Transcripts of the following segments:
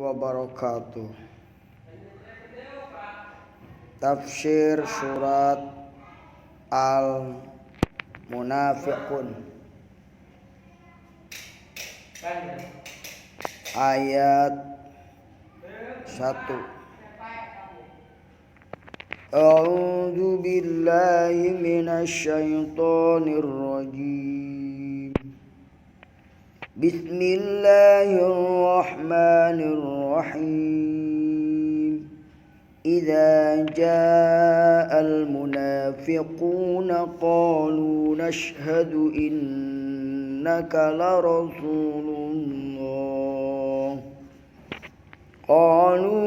wabarakatuh. Tafsir surat Al-Munafiqun ayat 1. A'udzu billahi minasy syaithanir rajim. Bismillahirrahmanirrahim. Idza ja'al munafiquna qalu nashhadu innaka la rasulullah. Qalu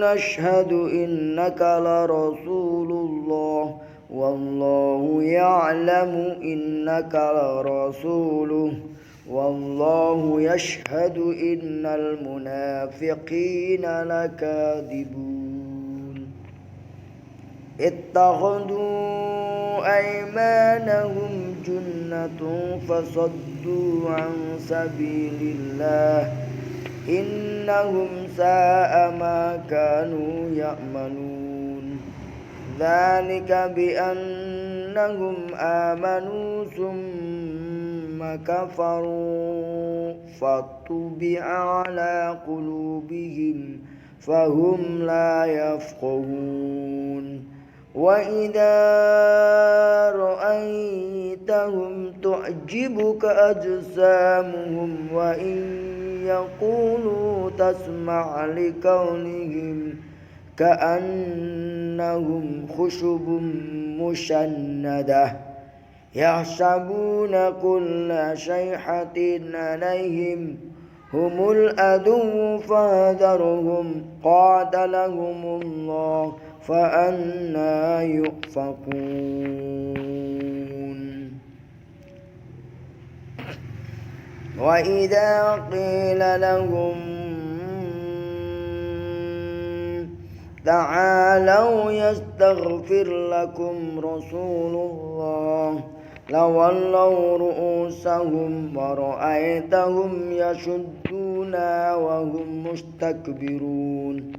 nashhadu innaka la rasulullah wallahu ya'lamu innaka la rasuluh wallahu yashhadu innal munafiqina lakadibun. Ittakhadhu aymanahum junnatun fasaddu an sabilillah innahum sa'a ma kanu ya'malun. Dzalika bi annahum amanu summa kafaru fatubi'a ala qulubihim fahum la yafqahun. Wa idza ra'aitahum tu'jibuka ajsamuhum wa in yaqulu tasma' liqawlihim ka'annahum khushubun mushannadah yahsabuna kulla shayhatin 'alaihim humul aduwwu fahadharhum qatalahumullah fa anna yufakun. Wa idza qila lahum ta'alau yastaghfir lakum rasulullah lawallaw ru'usahum wa ra'aitahum yashudduna wa hum mustakbirun.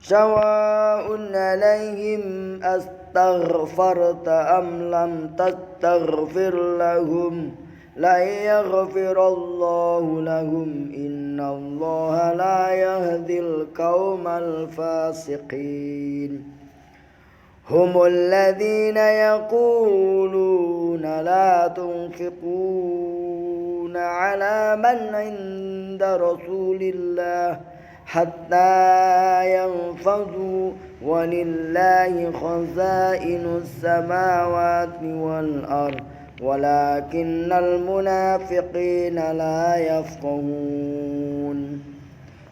Sawa'un 'alaihim astaghfarta am lam tastaghfir lahum la yaghfirallahu lahum innallaha la yahdil qaumal fasiqin. Humul ladzina yaquluna la tunfiquna 'ala man 'inda rasulillah hatta yanfadhu walillahi khaza'inus samawati wal ardh walakinnal munafiqina la yafqahun.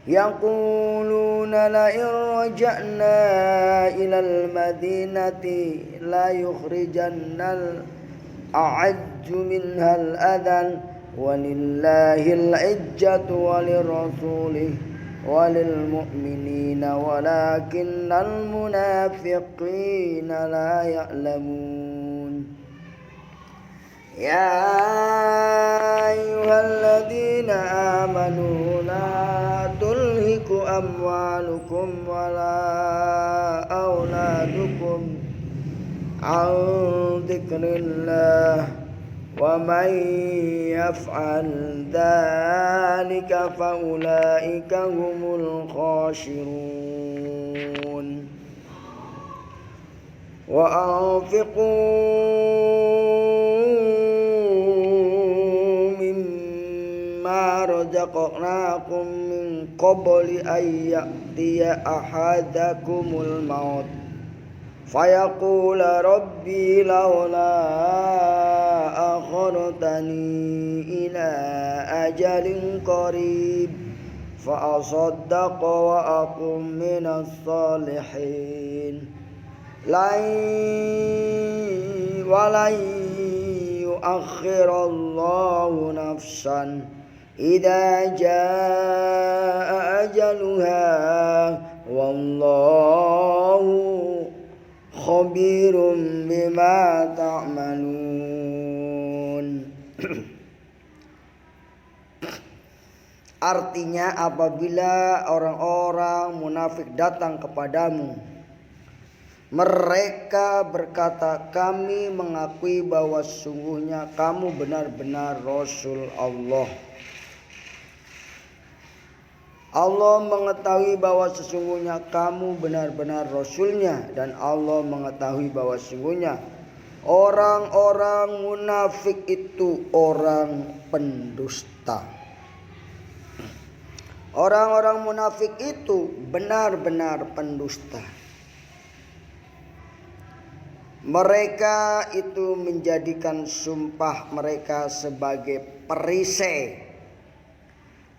Yaquluna la in raja'na ilal madinati la yukhrijannal a'ajju minhal adhan walillahil 'izzatu walirrasulih walil mu'minina walakinnal munafiqina la ya'lamun. Ya ayyuhalladzina amanu la tulhiku amwalukum wala auladukum an dzikrillah wa man yaf'al dzalika fa ulaika humul khasirun. Wa anfiqu mimma razaqnakum min qabli an ya'tiya ahadakumul maut fayaqula rabbi lawla akhartani ila ajalin qarib fa asaddaqa wa aqum minas salihin. Lan yu'akhkhirallahu nafsan idza jaa ajaluha wallahu khabirum bima ta'malun. Artinya apabila orang-orang munafik datang kepadamu, mereka berkata, kami mengakui bahwa sungguhnya kamu benar-benar Rasul Allah. Allah mengetahui bahwa sesungguhnya kamu benar-benar Rasulnya, dan Allah mengetahui bahwa sesungguhnya orang-orang munafik itu orang pendusta. Orang-orang munafik itu benar-benar pendusta. Mereka itu menjadikan sumpah mereka sebagai perisai.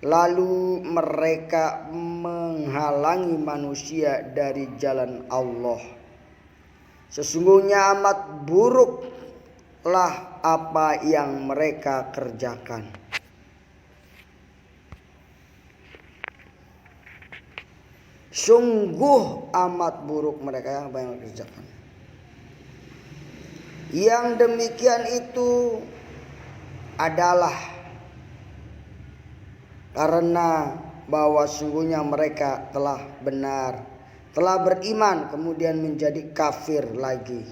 Lalu mereka menghalangi manusia dari jalan Allah. Sesungguhnya amat buruklah apa yang mereka kerjakan. Sungguh amat buruk mereka yang apa yang kerjakan. Yang demikian itu adalah karena bahwa sungguhnya mereka telah beriman kemudian menjadi kafir lagi.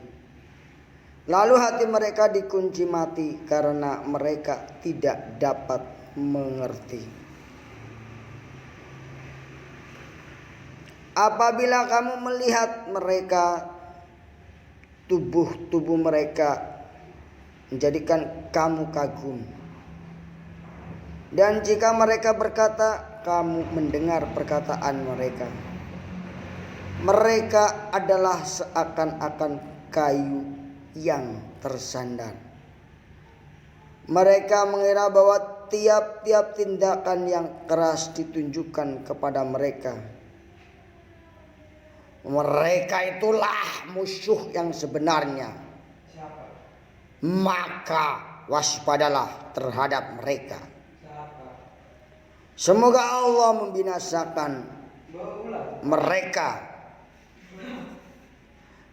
Lalu hati mereka dikunci mati karena mereka tidak dapat mengerti. Apabila kamu melihat mereka, tubuh mereka menjadikan kamu kagum. Dan jika mereka berkata, kamu mendengar perkataan mereka. Mereka adalah seakan-akan kayu yang tersandar. Mereka mengira bahwa tiap-tiap tindakan yang keras ditunjukkan kepada mereka. Mereka itulah musuh yang sebenarnya. Maka waspadalah terhadap mereka. Semoga Allah membinasakan mereka.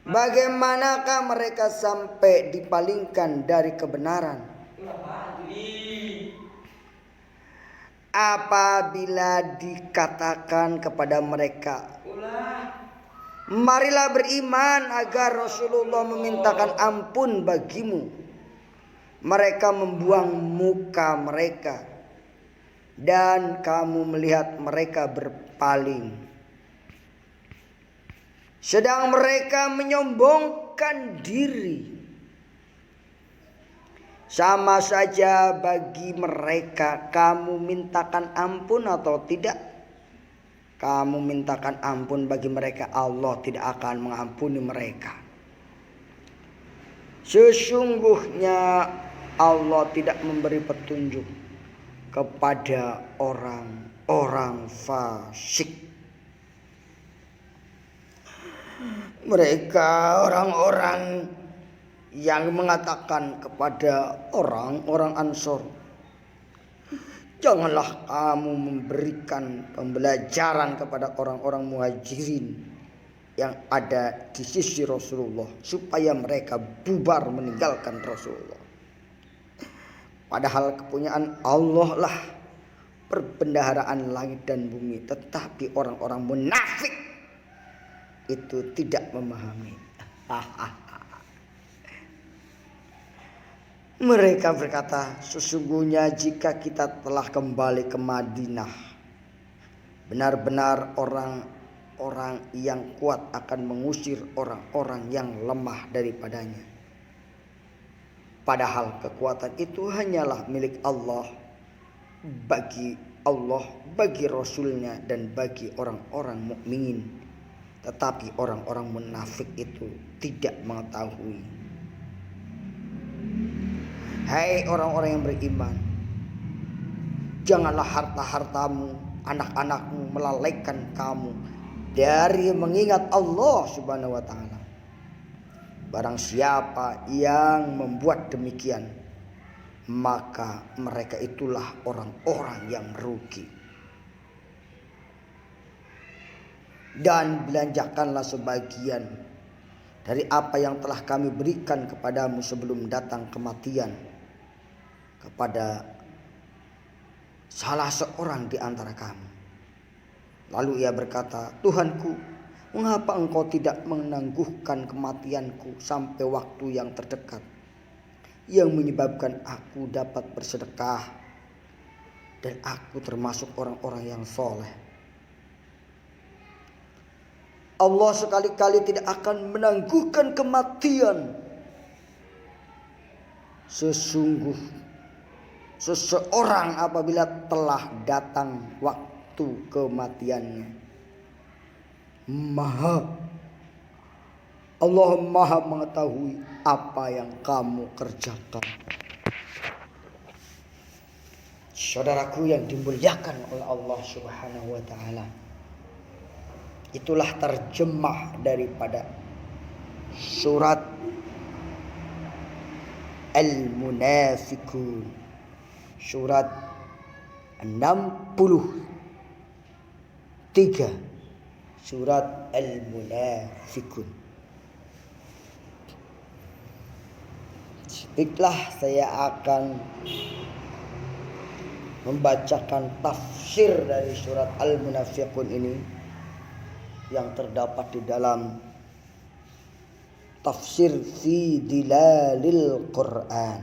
Bagaimanakah mereka sampai dipalingkan dari kebenaran? Apabila dikatakan kepada mereka, marilah beriman agar Rasulullah memintakan ampun bagimu, mereka membuang muka mereka dan kamu melihat mereka berpaling. Sedang mereka menyombongkan diri. Sama saja bagi mereka kamu mintakan ampun atau tidak. Kamu mintakan ampun bagi mereka, Allah tidak akan mengampuni mereka. Sesungguhnya Allah tidak memberi petunjuk kepada orang-orang fasik. Mereka orang-orang yang mengatakan kepada orang-orang Ansor, janganlah kamu memberikan pembelajaran kepada orang-orang Muhajirin yang ada di sisi Rasulullah supaya mereka bubar meninggalkan Rasulullah. Padahal kepunyaan Allah lah perbendaharaan langit dan bumi, tetapi orang-orang munafik itu tidak memahami. Mereka berkata, sesungguhnya jika kita telah kembali ke Madinah, benar-benar orang-orang yang kuat akan mengusir orang-orang yang lemah daripadanya. Padahal kekuatan itu hanyalah milik Allah, bagi Rasulnya dan bagi orang-orang mukminin. Tetapi orang-orang munafik itu tidak mengetahui. Hai orang-orang yang beriman, janganlah harta-hartamu, anak-anakmu melalaikan kamu dari mengingat Allah Subhanahu wa ta'ala. Barang siapa yang membuat demikian, maka mereka itulah orang-orang yang merugi. Dan belanjakanlah sebagian dari apa yang telah kami berikan kepadamu sebelum datang kematian kepada salah seorang di antara kamu. Lalu ia berkata, Tuhanku, mengapa engkau tidak menangguhkan kematianku sampai waktu yang terdekat, yang menyebabkan aku dapat bersedekah dan aku termasuk orang-orang yang soleh. Allah sekali-kali tidak akan menangguhkan kematian. Sesungguh seseorang apabila telah datang waktu kematiannya, Allah maha mengetahui apa yang kamu kerjakan. Saudaraku yang dimuliakan oleh Allah Subhanahu wa taala, itulah terjemah daripada surat Al-Munafiqun, surat 63, surat Al-Munafiqun. Baiklah, saya akan membacakan tafsir dari surat Al-Munafiqun ini yang terdapat di dalam tafsir fi dilalil Quran,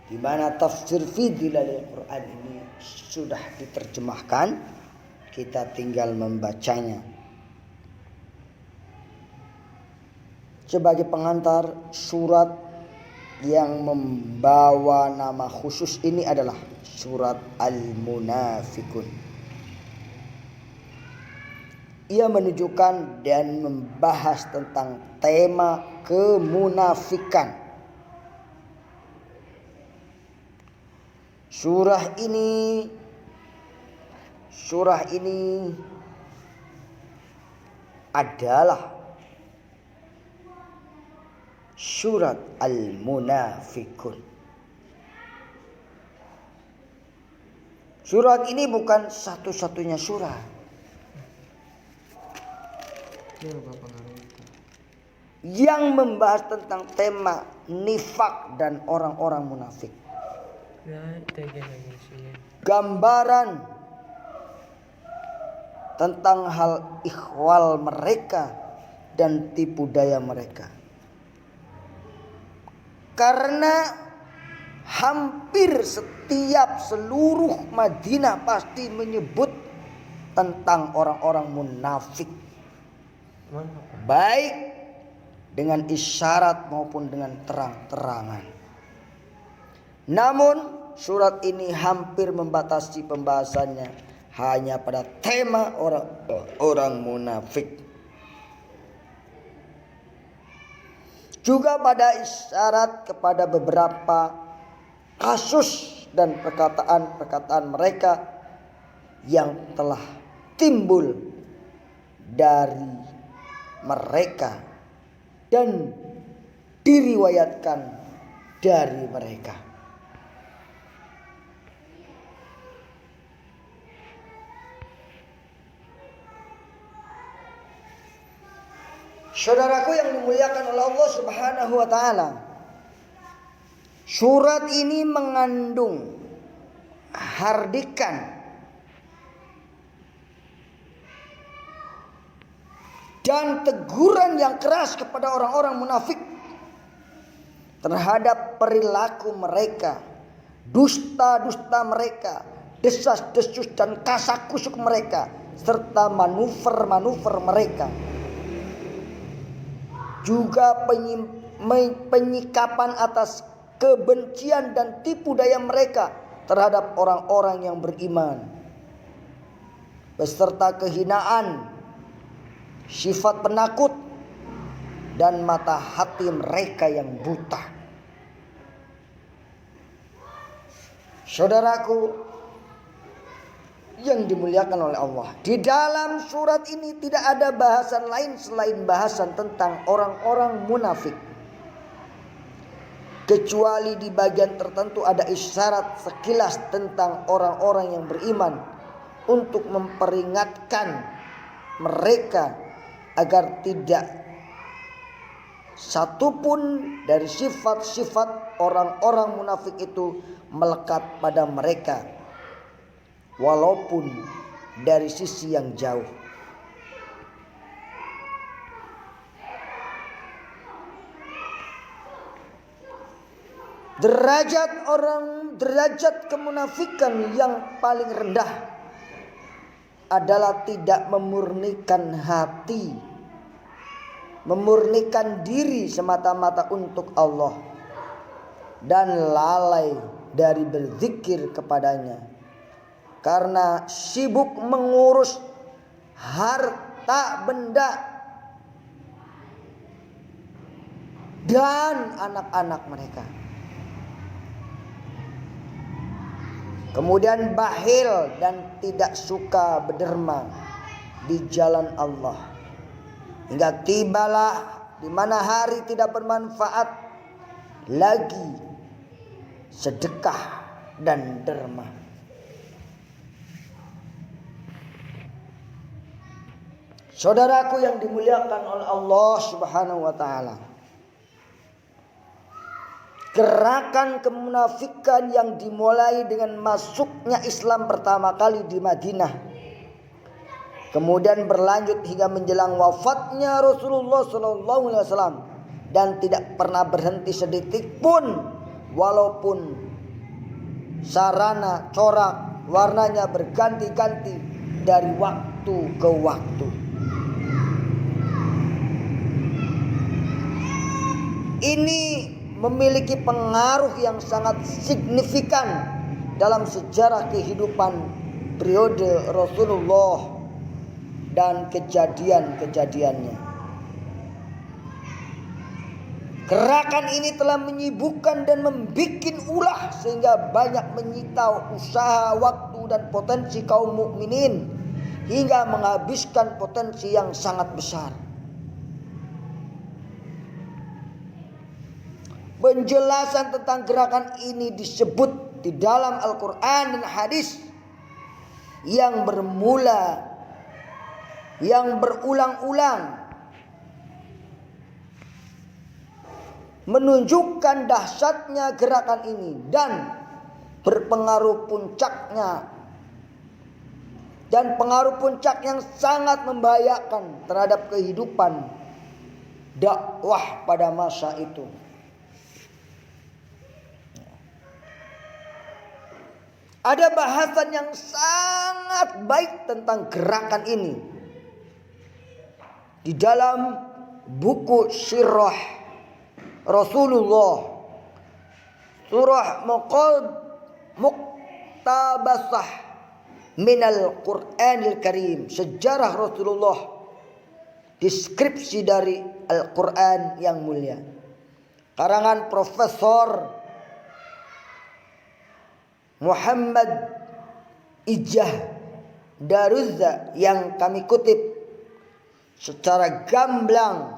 di mana tafsir fi dilalil Quran ini sudah diterjemahkan, kita tinggal membacanya. Sebagai pengantar, surat yang membawa nama khusus ini adalah surat Al-Munafiqun. Ia menunjukkan dan membahas tentang tema kemunafikan. Surah ini adalah surat Al-Munafiqun. Surat ini bukan satu-satunya surah yang membahas tentang tema nifak dan orang-orang munafik. Gambaran tentang hal ikhwal mereka dan tipu daya mereka. Karena hampir seluruh Madinah pasti menyebut tentang orang-orang munafik, baik dengan isyarat maupun dengan terang-terangan. Namun surat ini hampir membatasi pembahasannya hanya pada tema orang munafik. Juga pada isyarat kepada beberapa kasus dan perkataan mereka yang telah timbul dari mereka dan diriwayatkan dari mereka. Saudaraku yang dimuliakan oleh Allah Subhanahu wa taala, surat ini mengandung hardikan dan teguran yang keras kepada orang-orang munafik terhadap perilaku mereka, dusta-dusta mereka, desas-desus dan kasak-kusuk mereka, serta manuver-manuver mereka. Juga penyikapan atas kebencian dan tipu daya mereka terhadap orang-orang yang beriman, beserta kehinaan, sifat penakut, dan mata hati mereka yang buta. Saudaraku yang dimuliakan oleh Allah, di dalam surat ini tidak ada bahasan lain selain bahasan tentang orang-orang munafik, kecuali di bagian tertentu ada isyarat sekilas tentang orang-orang yang beriman untuk memperingatkan mereka agar tidak satupun dari sifat-sifat orang-orang munafik itu melekat pada mereka, walaupun dari sisi yang jauh. Derajat kemunafikan yang paling rendah adalah tidak memurnikan hati, memurnikan diri semata-mata untuk Allah, dan lalai dari berzikir kepadanya karena sibuk mengurus harta benda dan anak-anak mereka. Kemudian bakhil dan tidak suka berderma di jalan Allah, hingga tibalah di mana hari tidak bermanfaat lagi sedekah dan derma. Saudaraku yang dimuliakan oleh Allah Subhanahu wa taala, gerakan kemunafikan yang dimulai dengan masuknya Islam pertama kali di Madinah, kemudian berlanjut hingga menjelang wafatnya Rasulullah SAW, dan tidak pernah berhenti sedetik pun, walaupun sarana corak warnanya berganti-ganti dari waktu ke waktu. Ini memiliki pengaruh yang sangat signifikan dalam sejarah kehidupan periode Rasulullah dan kejadian-kejadiannya. Gerakan ini telah menyibukkan dan membuat ulah sehingga banyak menyita usaha, waktu dan potensi kaum mukminin hingga menghabiskan potensi yang sangat besar. Penjelasan tentang gerakan ini disebut di dalam Al-Quran dan hadis yang berulang-ulang menunjukkan dahsyatnya gerakan ini dan pengaruh puncak yang sangat membahayakan terhadap kehidupan dakwah pada masa itu. Ada bahasan yang sangat baik tentang gerakan ini di dalam buku Sirah Rasulullah, surah Muqtabasah minal Qur'anil Karim, sejarah Rasulullah, deskripsi dari Al-Quran yang mulia, karangan Profesor Muhammad Ijah Daruzza, yang kami kutip secara gamblang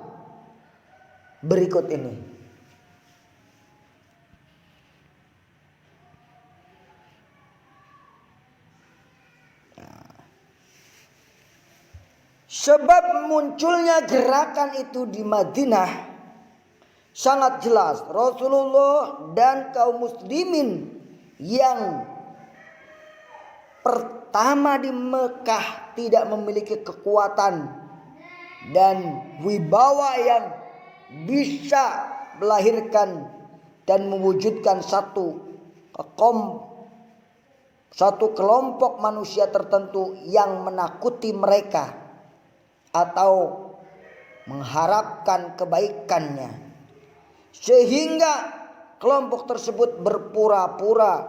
berikut ini. Sebab munculnya gerakan itu di Madinah sangat jelas. Rasulullah dan kaum muslimin yang pertama di Mekah tidak memiliki kekuatan dan wibawa yang bisa melahirkan dan mewujudkan satu kelompok manusia tertentu yang menakuti mereka atau mengharapkan kebaikannya, sehingga kelompok tersebut berpura-pura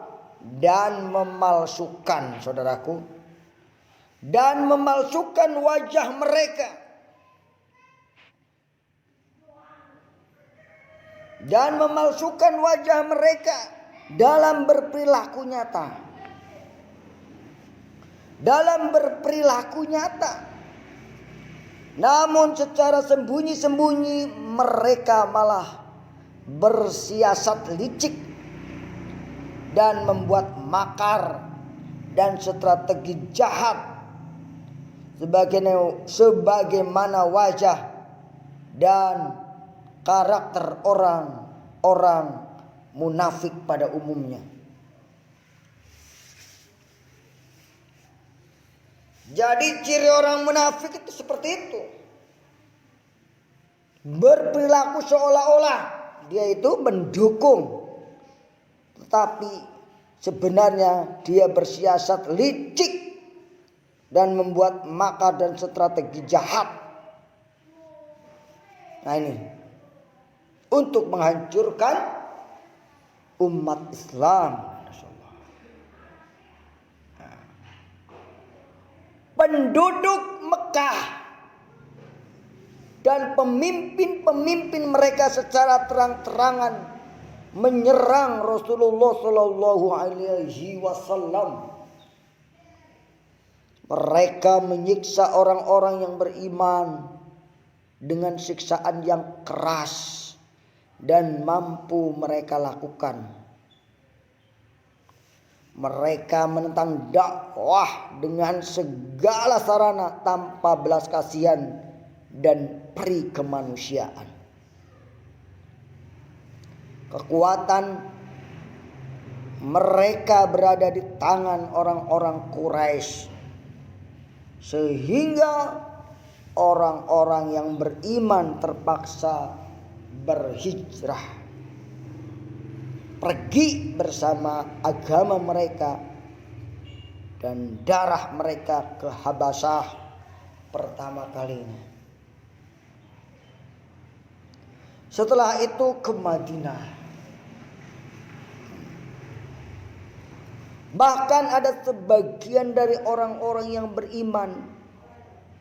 dan memalsukan, saudaraku, dan memalsukan wajah mereka, dalam berperilaku nyata. Namun secara sembunyi-sembunyi mereka malah bersiasat licik dan membuat makar dan strategi jahat sebagaimana wajah dan karakter orang-orang munafik pada umumnya. Jadi ciri orang munafik itu seperti itu. Berperilaku seolah-olah dia itu mendukung, tetapi sebenarnya dia bersiasat licik dan membuat makar dan strategi jahat. Nah ini untuk menghancurkan umat Islam. Penduduk Mekah dan pemimpin-pemimpin mereka secara terang-terangan menyerang Rasulullah Shallallahu Alaihi Wasallam. Mereka menyiksa orang-orang yang beriman dengan siksaan yang keras dan mampu mereka lakukan. Mereka menentang dakwah dengan segala sarana tanpa belas kasihan dan peri kemanusiaan. Kekuatan mereka berada di tangan orang-orang Quraisy, sehingga orang-orang yang beriman terpaksa berhijrah, pergi bersama agama mereka dan darah mereka ke Habasyah pertama kalinya. Setelah itu ke Madinah. Bahkan ada sebagian dari orang-orang yang beriman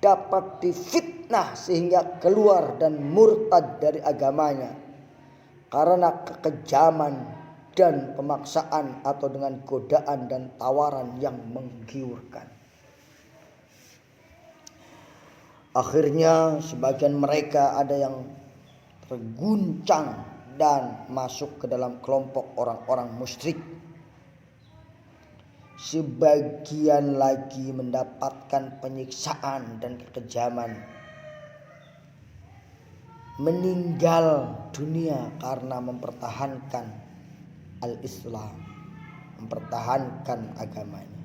dapat difitnah sehingga keluar dan murtad dari agamanya karena kekejaman dan pemaksaan atau dengan godaan dan tawaran yang menggiurkan. Akhirnya sebagian mereka ada yang terguncang dan masuk ke dalam kelompok orang-orang musyrik. Sebagian lagi mendapatkan penyiksaan dan kekejaman, meninggal dunia karena mempertahankan al-Islam, mempertahankan agamanya.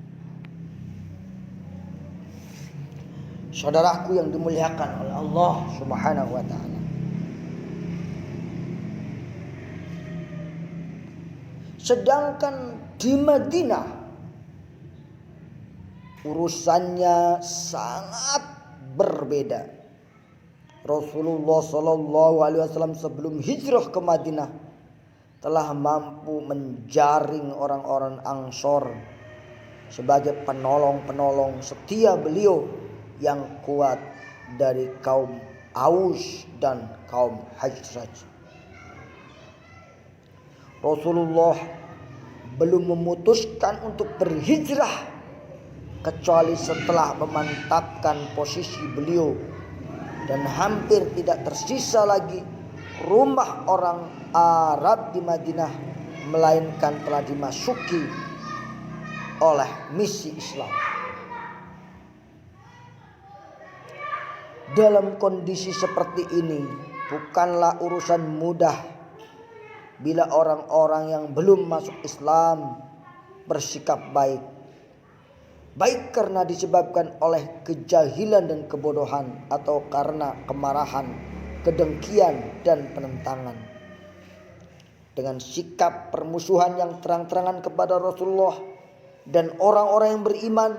Saudaraku yang dimuliakan oleh Allah Subhanahu wa taala. Sedangkan di Madinah urusannya sangat berbeda. Rasulullah Shallallahu Alaihi Wasallam sebelum hijrah ke Madinah telah mampu menjaring orang-orang Ansor sebagai penolong-penolong setia beliau yang kuat dari kaum Aus dan kaum Khazraj. Rasulullah belum memutuskan untuk berhijrah kecuali setelah memantapkan posisi beliau, dan hampir tidak tersisa lagi rumah orang Arab di Madinah, melainkan telah dimasuki oleh misi Islam. Dalam kondisi seperti ini bukanlah urusan mudah bila orang-orang yang belum masuk Islam bersikap baik karena disebabkan oleh kejahilan dan kebodohan, atau karena kemarahan, kedengkian dan penentangan. Dengan sikap permusuhan yang terang-terangan kepada Rasulullah dan orang-orang yang beriman,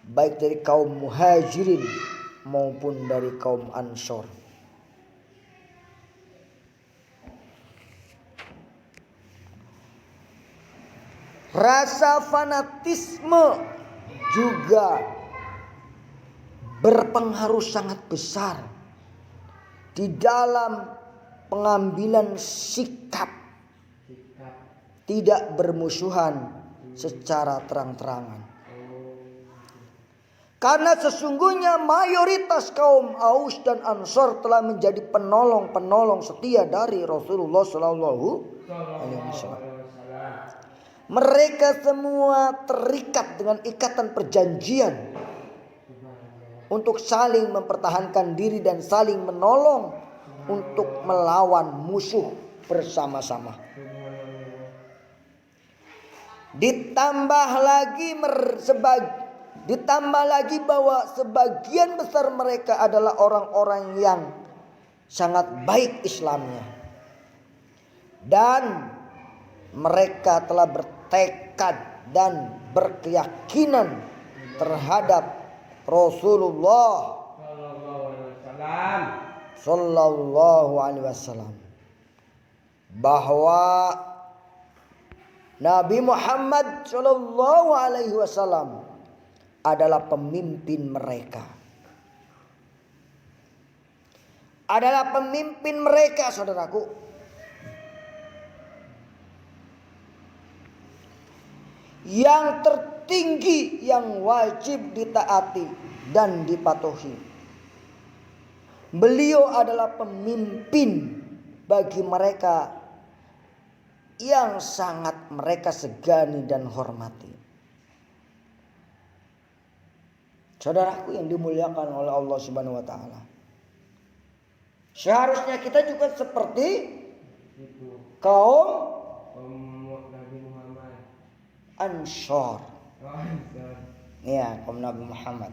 baik dari kaum Muhajirin maupun dari kaum Ansor. Rasa fanatisme juga berpengaruh sangat besar di dalam pengambilan sikap tidak bermusuhan secara terang-terangan. Karena sesungguhnya mayoritas kaum Aus dan Ansor telah menjadi penolong-penolong setia dari Rasulullah Sallallahu Alaihi Wasallam. Mereka semua terikat dengan ikatan perjanjian untuk saling mempertahankan diri dan saling menolong untuk melawan musuh bersama-sama. Ditambah lagi bahwa sebagian besar mereka adalah orang-orang yang sangat baik Islamnya, dan mereka telah bertekad dan berkeyakinan terhadap Rasulullah Sallallahu Alaihi Wasallam, bahwa Nabi Muhammad Sallallahu Alaihi Wasallam adalah pemimpin mereka. Adalah pemimpin mereka, saudaraku. Yang tertinggi yang wajib ditaati dan dipatuhi. Beliau adalah pemimpin bagi mereka yang sangat mereka segani dan hormati. Saudaraku yang dimuliakan oleh Allah Subhanahu wa taala. Seharusnya kita juga seperti kaum Nabi Muhammad Ansor. Ya, kaum Nabi Muhammad.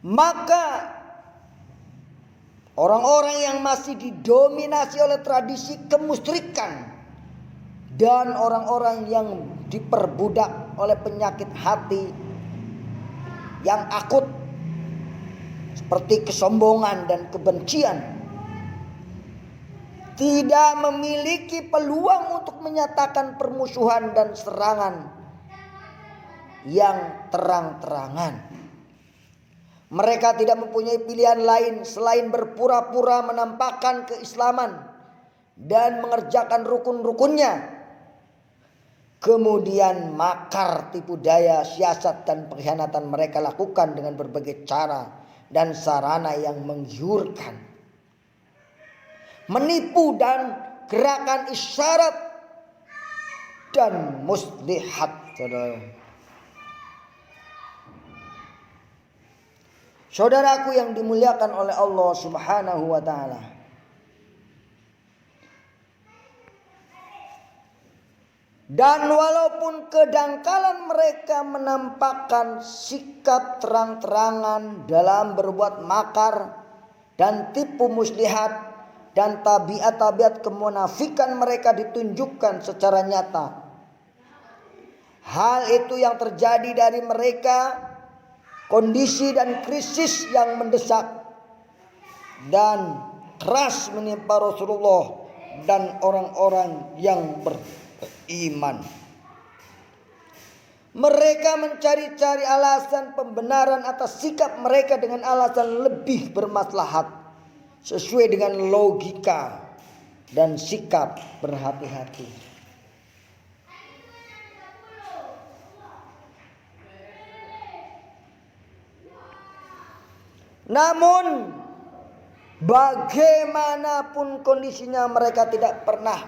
Maka orang-orang yang masih didominasi oleh tradisi kemusyrikan dan orang-orang yang diperbudak oleh penyakit hati yang akut seperti kesombongan dan kebencian tidak memiliki peluang untuk menyatakan permusuhan dan serangan yang terang-terangan. Mereka tidak mempunyai pilihan lain selain berpura-pura menampakkan keislaman dan mengerjakan rukun-rukunnya. Kemudian makar, tipu daya, siasat dan pengkhianatan mereka lakukan dengan berbagai cara dan sarana yang menggiurkan. Menipu dan gerakan isyarat dan muslihat, saudara. Saudaraku yang dimuliakan oleh Allah Subhanahu wa taala. Dan walaupun kedangkalan mereka menampakkan sikap terang-terangan dalam berbuat makar dan tipu muslihat, dan tabiat-tabiat kemunafikan mereka ditunjukkan secara nyata. Hal itu yang terjadi dari mereka, kondisi dan krisis yang mendesak dan keras menimpa Rasulullah dan orang-orang yang beriman. Mereka mencari-cari alasan pembenaran atas sikap mereka dengan alasan lebih bermaslahat sesuai dengan logika dan sikap berhati-hati. Namun bagaimanapun kondisinya, mereka tidak pernah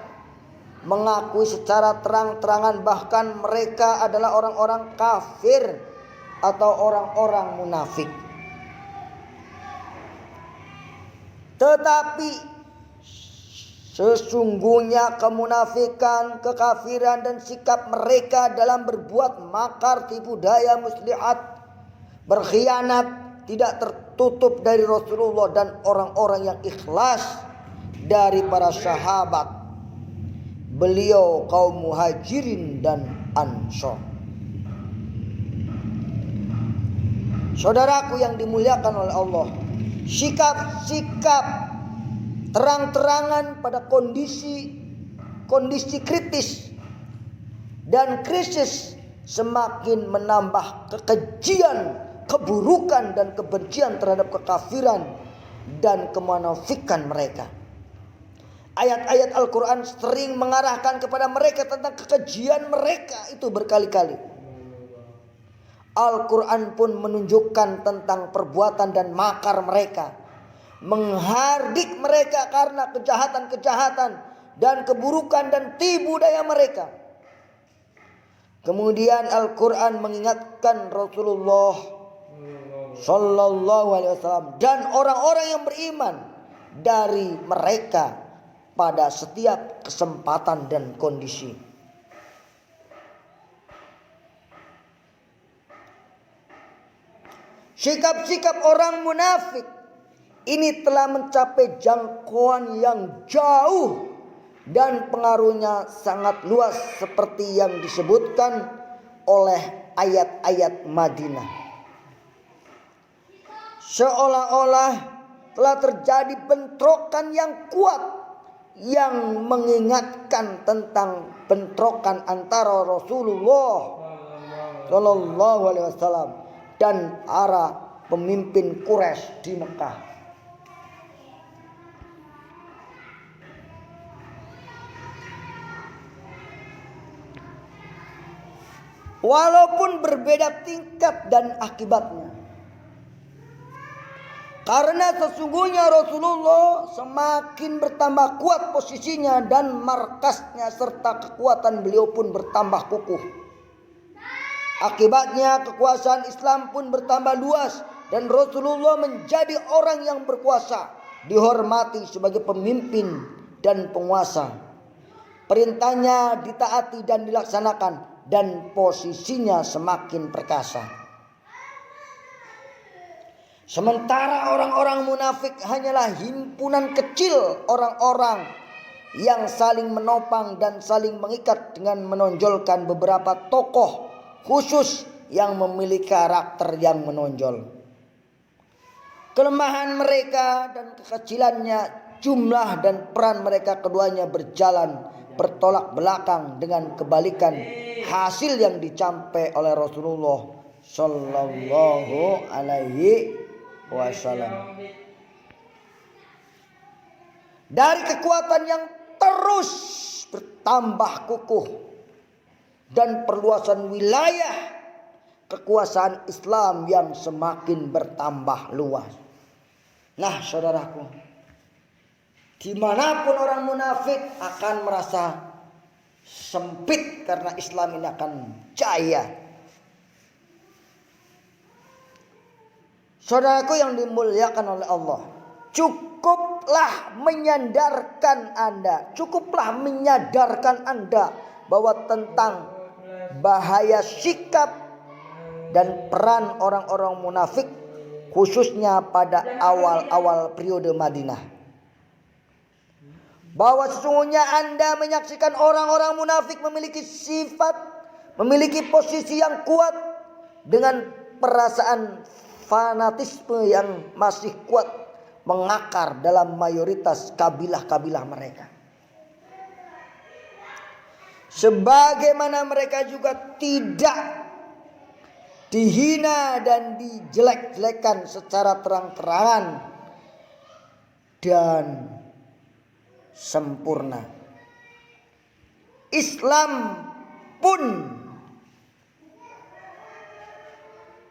mengakui secara terang-terangan bahkan mereka adalah orang-orang kafir atau orang-orang munafik. Tetapi sesungguhnya kemunafikan, kekafiran dan sikap mereka dalam berbuat makar, tipu daya, muslihat, berkhianat tidak tertutup dari Rasulullah dan orang-orang yang ikhlas dari para sahabat beliau, kaum muhajirin dan ansor. Saudaraku yang dimuliakan oleh Allah, sikap-sikap terang-terangan pada kondisi kritis dan krisis semakin menambah kekejian, keburukan dan kebencian terhadap kekafiran dan kemunafikan mereka. Ayat-ayat Al-Quran sering mengarahkan kepada mereka tentang kekejian mereka itu berkali-kali. Al-Quran pun menunjukkan tentang perbuatan dan makar mereka, menghardik mereka karena kejahatan-kejahatan dan keburukan dan tipu daya mereka. Kemudian Al-Quran mengingatkan Rasulullah Sallallahu alaihi wasallam dan orang-orang yang beriman dari mereka pada setiap kesempatan dan kondisi. Sikap-sikap orang munafik ini telah mencapai jangkauan yang jauh dan pengaruhnya sangat luas seperti yang disebutkan oleh ayat-ayat Madinah. Seolah-olah telah terjadi bentrokan yang kuat yang mengingatkan tentang bentrokan antara Rasulullah Shallallahu Alaihi Wasallam dan para pemimpin Quraisy di Mekah. Walaupun berbeda tingkat dan akibatnya. Karena sesungguhnya Rasulullah semakin bertambah kuat posisinya dan markasnya serta kekuatan beliau pun bertambah kukuh. Akibatnya kekuasaan Islam pun bertambah luas dan Rasulullah menjadi orang yang berkuasa, dihormati sebagai pemimpin dan penguasa. Perintahnya ditaati dan dilaksanakan dan posisinya semakin perkasa. Sementara orang-orang munafik hanyalah himpunan kecil orang-orang yang saling menopang dan saling mengikat dengan menonjolkan beberapa tokoh khusus yang memiliki karakter yang menonjol. Kelemahan mereka dan kekecilannya, jumlah dan peran mereka keduanya berjalan bertolak belakang dengan kebalikan hasil yang dicapai oleh Rasulullah Sallallahu Alaihi Wasallam. Dari kekuatan yang terus bertambah kukuh dan perluasan wilayah kekuasaan Islam yang semakin bertambah luas. Nah, saudaraku, dimanapun orang munafik akan merasa sempit karena Islam ini akan jaya. Saudaraku yang dimuliakan oleh Allah, cukuplah menyadarkan Anda bahwa tentang bahaya sikap dan peran orang-orang munafik khususnya pada awal-awal periode Madinah. Bahwa sesungguhnya Anda menyaksikan orang-orang munafik memiliki posisi yang kuat dengan perasaan fanatisme yang masih kuat mengakar dalam mayoritas kabilah-kabilah mereka. Sebagaimana mereka juga tidak dihina dan dijelek-jelekan secara terang-terangan dan sempurna. Islam pun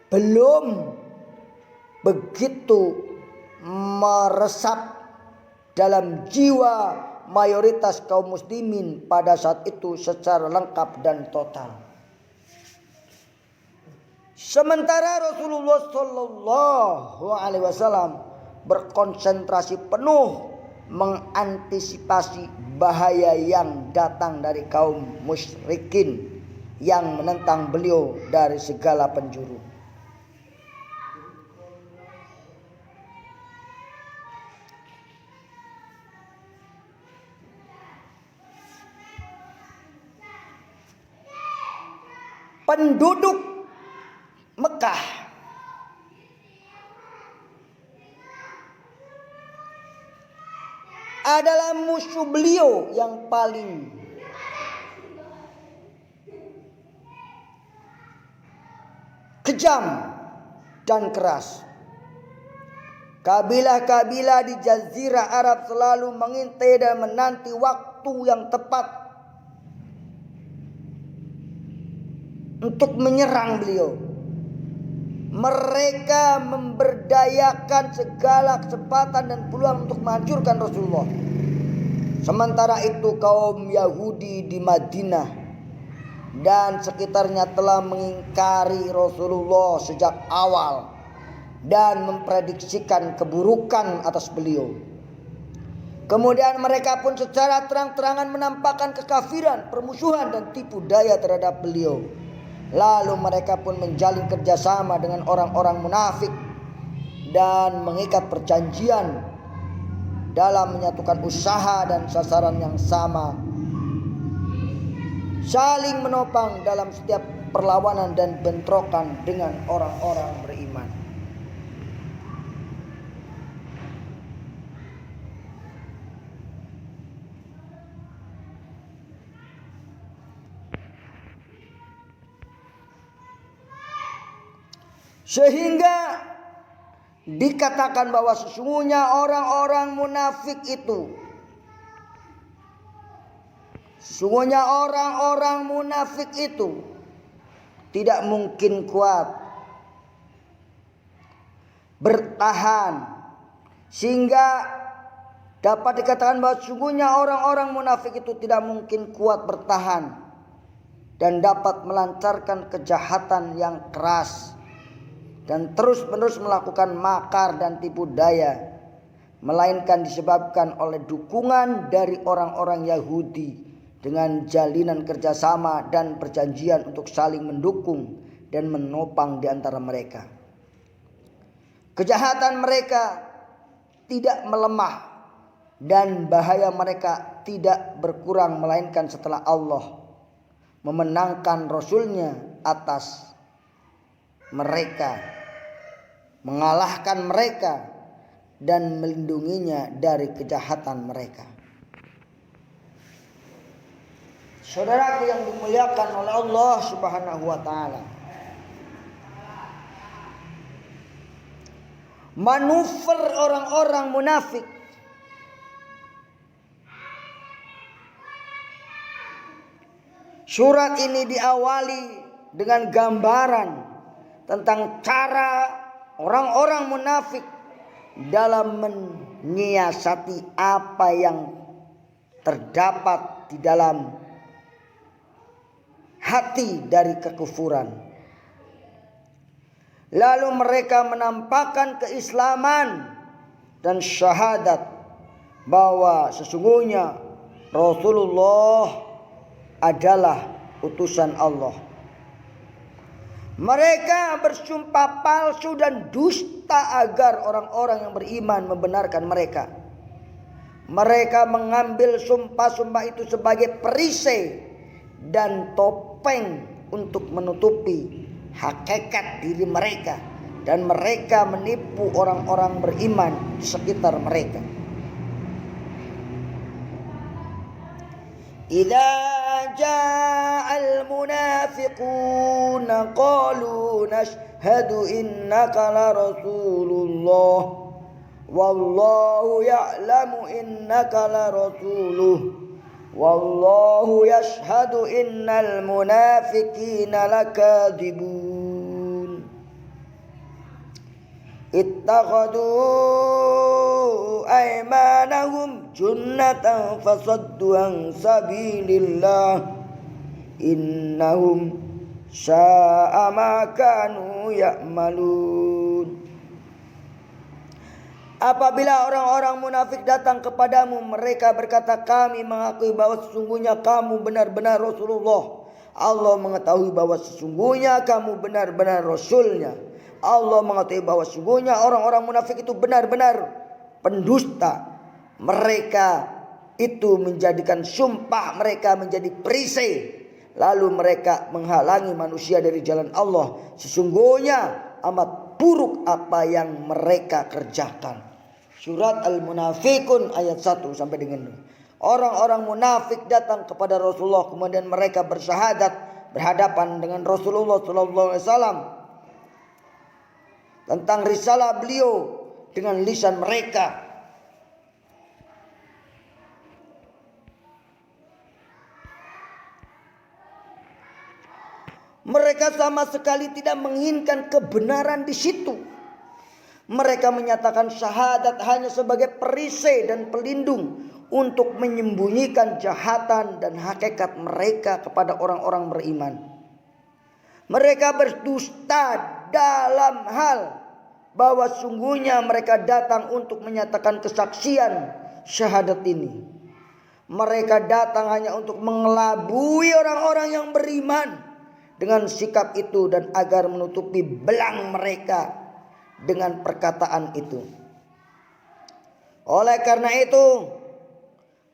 belum begitu meresap dalam jiwa mayoritas kaum muslimin pada saat itu secara lengkap dan total. Sementara Rasulullah Shallallahu Alaihi Wasallam berkonsentrasi penuh mengantisipasi bahaya yang datang dari kaum musyrikin yang menentang beliau dari segala penjuru. Penduduk Mekah adalah musuh beliau yang paling kejam dan keras. Kabilah-kabilah di Jazirah Arab selalu mengintai dan menanti waktu yang tepat untuk menyerang beliau. Mereka memberdayakan segala kesempatan dan peluang untuk menghancurkan Rasulullah. Sementara itu kaum Yahudi di Madinah dan sekitarnya telah mengingkari Rasulullah sejak awal. dan memprediksikan keburukan atas beliau. Kemudian mereka pun secara terang-terangan menampakkan kekafiran, permusuhan dan tipu daya terhadap beliau. Lalu mereka pun menjalin kerjasama dengan orang-orang munafik dan mengikat perjanjian dalam menyatukan usaha dan sasaran yang sama, saling menopang dalam setiap perlawanan dan bentrokan dengan orang-orang beriman. Sehingga dikatakan bahwa sesungguhnya orang-orang munafik itu, tidak mungkin kuat bertahan, sehingga dapat dikatakan bahwa sesungguhnya orang-orang munafik itu tidak mungkin kuat bertahan dan dapat melancarkan kejahatan yang keras dan terus-menerus melakukan makar dan tipu daya, melainkan disebabkan oleh dukungan dari orang-orang Yahudi dengan jalinan kerjasama dan perjanjian untuk saling mendukung dan menopang di antara mereka. Kejahatan mereka tidak melemah dan bahaya mereka tidak berkurang, melainkan setelah Allah memenangkan Rasul-Nya atas mereka, mengalahkan mereka dan melindunginya dari kejahatan mereka. Saudaraku yang dimuliakan oleh Allah Subhanahu wa taala, manuver orang-orang munafik surat ini diawali dengan gambaran tentang cara orang-orang munafik dalam menyiasati apa yang terdapat di dalam hati dari kekufuran. Lalu mereka menampakkan keislaman dan syahadat bahwa sesungguhnya Rasulullah adalah utusan Allah. Mereka bersumpah palsu dan dusta agar orang-orang yang beriman membenarkan mereka. Mereka mengambil sumpah-sumpah itu sebagai perisai dan topeng untuk menutupi hakikat diri mereka, dan mereka menipu orang-orang beriman di sekitar mereka. Idza ja'al munafiquna qalu nashhadu innaka la rasulullah wallahu ya'lamu innaka la rasuluh wallahu yashhadu innal munafiqina lakadzibun. Ittakhadhu aymanahum junnatan fasaddu an sabilillah innahum sa'a ma kanu ya'malun. Apabila orang-orang munafik datang kepadamu, mereka berkata, kami mengakui bahwa sesungguhnya kamu benar-benar Rasulullah. Allah mengetahui bahwa sesungguhnya kamu benar-benar Rasul-Nya. Allah mengetahui bahwa sesungguhnya orang-orang munafik itu benar-benar pendusta. Mereka itu menjadikan sumpah mereka menjadi perisai. Lalu mereka menghalangi manusia dari jalan Allah. Sesungguhnya amat buruk apa yang mereka kerjakan. Surat Al-Munafikun ayat 1 sampai dengan 2. Orang-orang munafik datang kepada Rasulullah, kemudian mereka bersyahadat berhadapan dengan Rasulullah SAW tentang risalah beliau dengan lisan mereka. Mereka sama sekali tidak menginginkan kebenaran di situ. Mereka menyatakan syahadat hanya sebagai perisai dan pelindung untuk menyembunyikan kejahatan dan hakikat mereka kepada orang-orang beriman. Mereka berdusta dalam hal bahwa sungguhnya mereka datang untuk menyatakan kesaksian syahadat ini. Mereka datang hanya untuk mengelabui orang-orang yang beriman dengan sikap itu dan agar menutupi belang mereka dengan perkataan itu. Oleh karena itu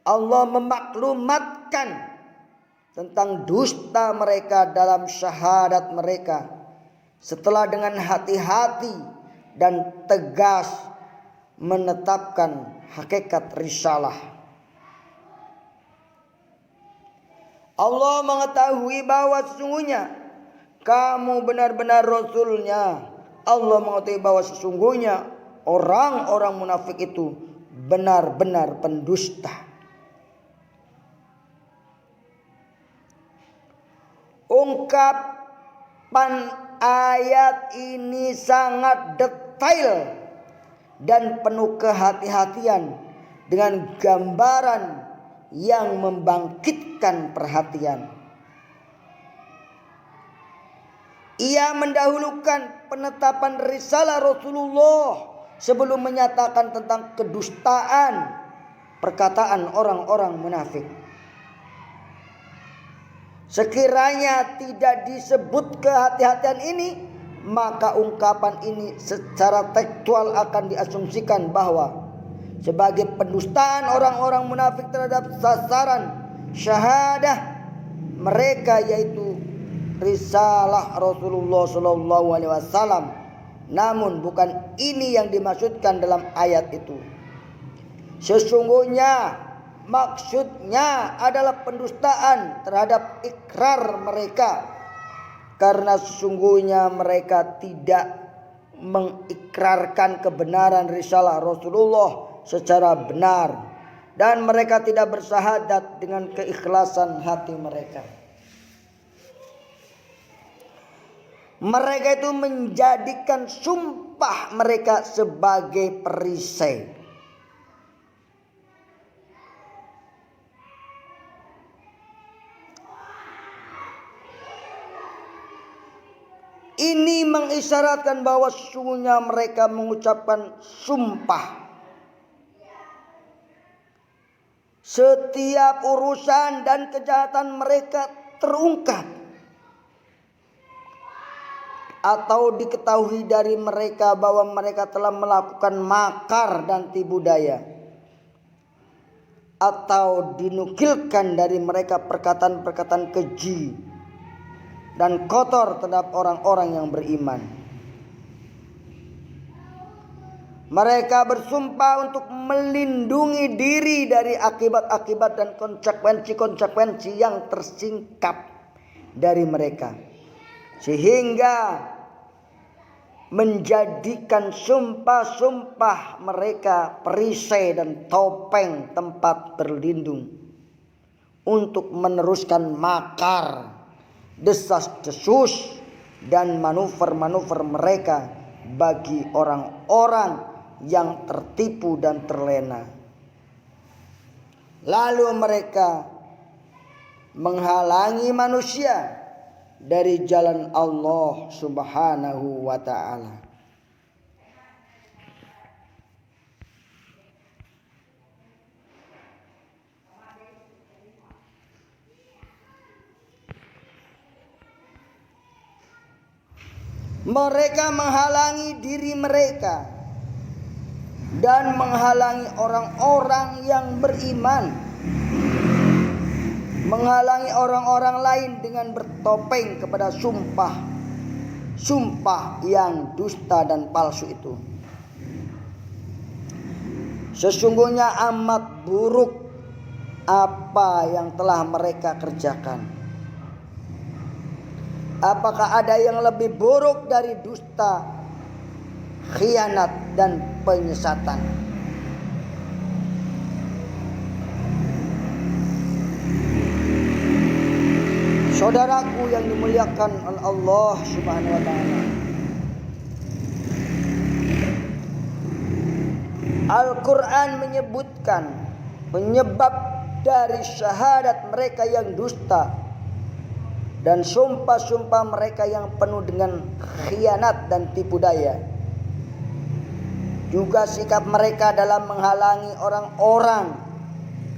Allah memaklumatkan tentang dusta mereka dalam syahadat mereka setelah dengan hati-hati dan tegas menetapkan hakikat risalah. Allah mengetahui bahwa sesungguhnya kamu benar-benar Rasul-Nya. Allah mengetahui bahwa sesungguhnya orang-orang munafik itu benar-benar pendusta. Ungkapan ayat ini sangat detail dan penuh kehati-hatian dengan gambaran yang membangkitkan perhatian. Ia mendahulukan penetapan risalah Rasulullah sebelum menyatakan tentang kedustaan perkataan orang-orang munafik. Sekiranya tidak disebut kehati-hatian ini, maka ungkapan ini secara tekstual akan diasumsikan bahwa sebagai pendustaan orang-orang munafik terhadap sasaran syahadah mereka, yaitu risalah Rasulullah SAW. Namun bukan ini yang dimaksudkan dalam ayat itu. Sesungguhnya maksudnya adalah pendustaan terhadap ikrar mereka, karena sesungguhnya mereka tidak mengikrarkan kebenaran risalah Rasulullah secara benar, dan mereka tidak bersyahadat dengan keikhlasan hati mereka. Mereka itu menjadikan sumpah mereka sebagai perisai. Ini mengisyaratkan bahwa sesungguhnya mereka mengucapkan sumpah. Setiap urusan dan kejahatan mereka terungkap atau diketahui dari mereka bahwa mereka telah melakukan makar dan tipu daya, atau dinukilkan dari mereka perkataan-perkataan keji dan kotor terhadap orang-orang yang beriman. Mereka bersumpah untuk melindungi diri dari akibat-akibat dan konsekuensi-konsekuensi yang tersingkap dari mereka, sehingga menjadikan sumpah-sumpah mereka perisai dan topeng tempat berlindung untuk meneruskan makar, desas-desus dan manuver-manuver mereka bagi orang-orang yang tertipu dan terlena. Lalu mereka menghalangi manusia dari jalan Allah Subhanahu wa ta'ala. Mereka menghalangi diri mereka dan menghalangi orang-orang yang beriman, menghalangi orang-orang lain dengan bertopeng kepada sumpah yang dusta dan palsu itu. Sesungguhnya amat buruk apa yang telah mereka kerjakan. Apakah ada yang lebih buruk dari dusta, khianat dan penyesatan? Saudaraku yang dimuliakan oleh Allah Subhanahu wa ta'ala, Al-Quran menyebutkan penyebab dari syahadat mereka yang dusta dan sumpah-sumpah mereka yang penuh dengan khianat dan tipu daya. juga sikap mereka dalam menghalangi orang-orang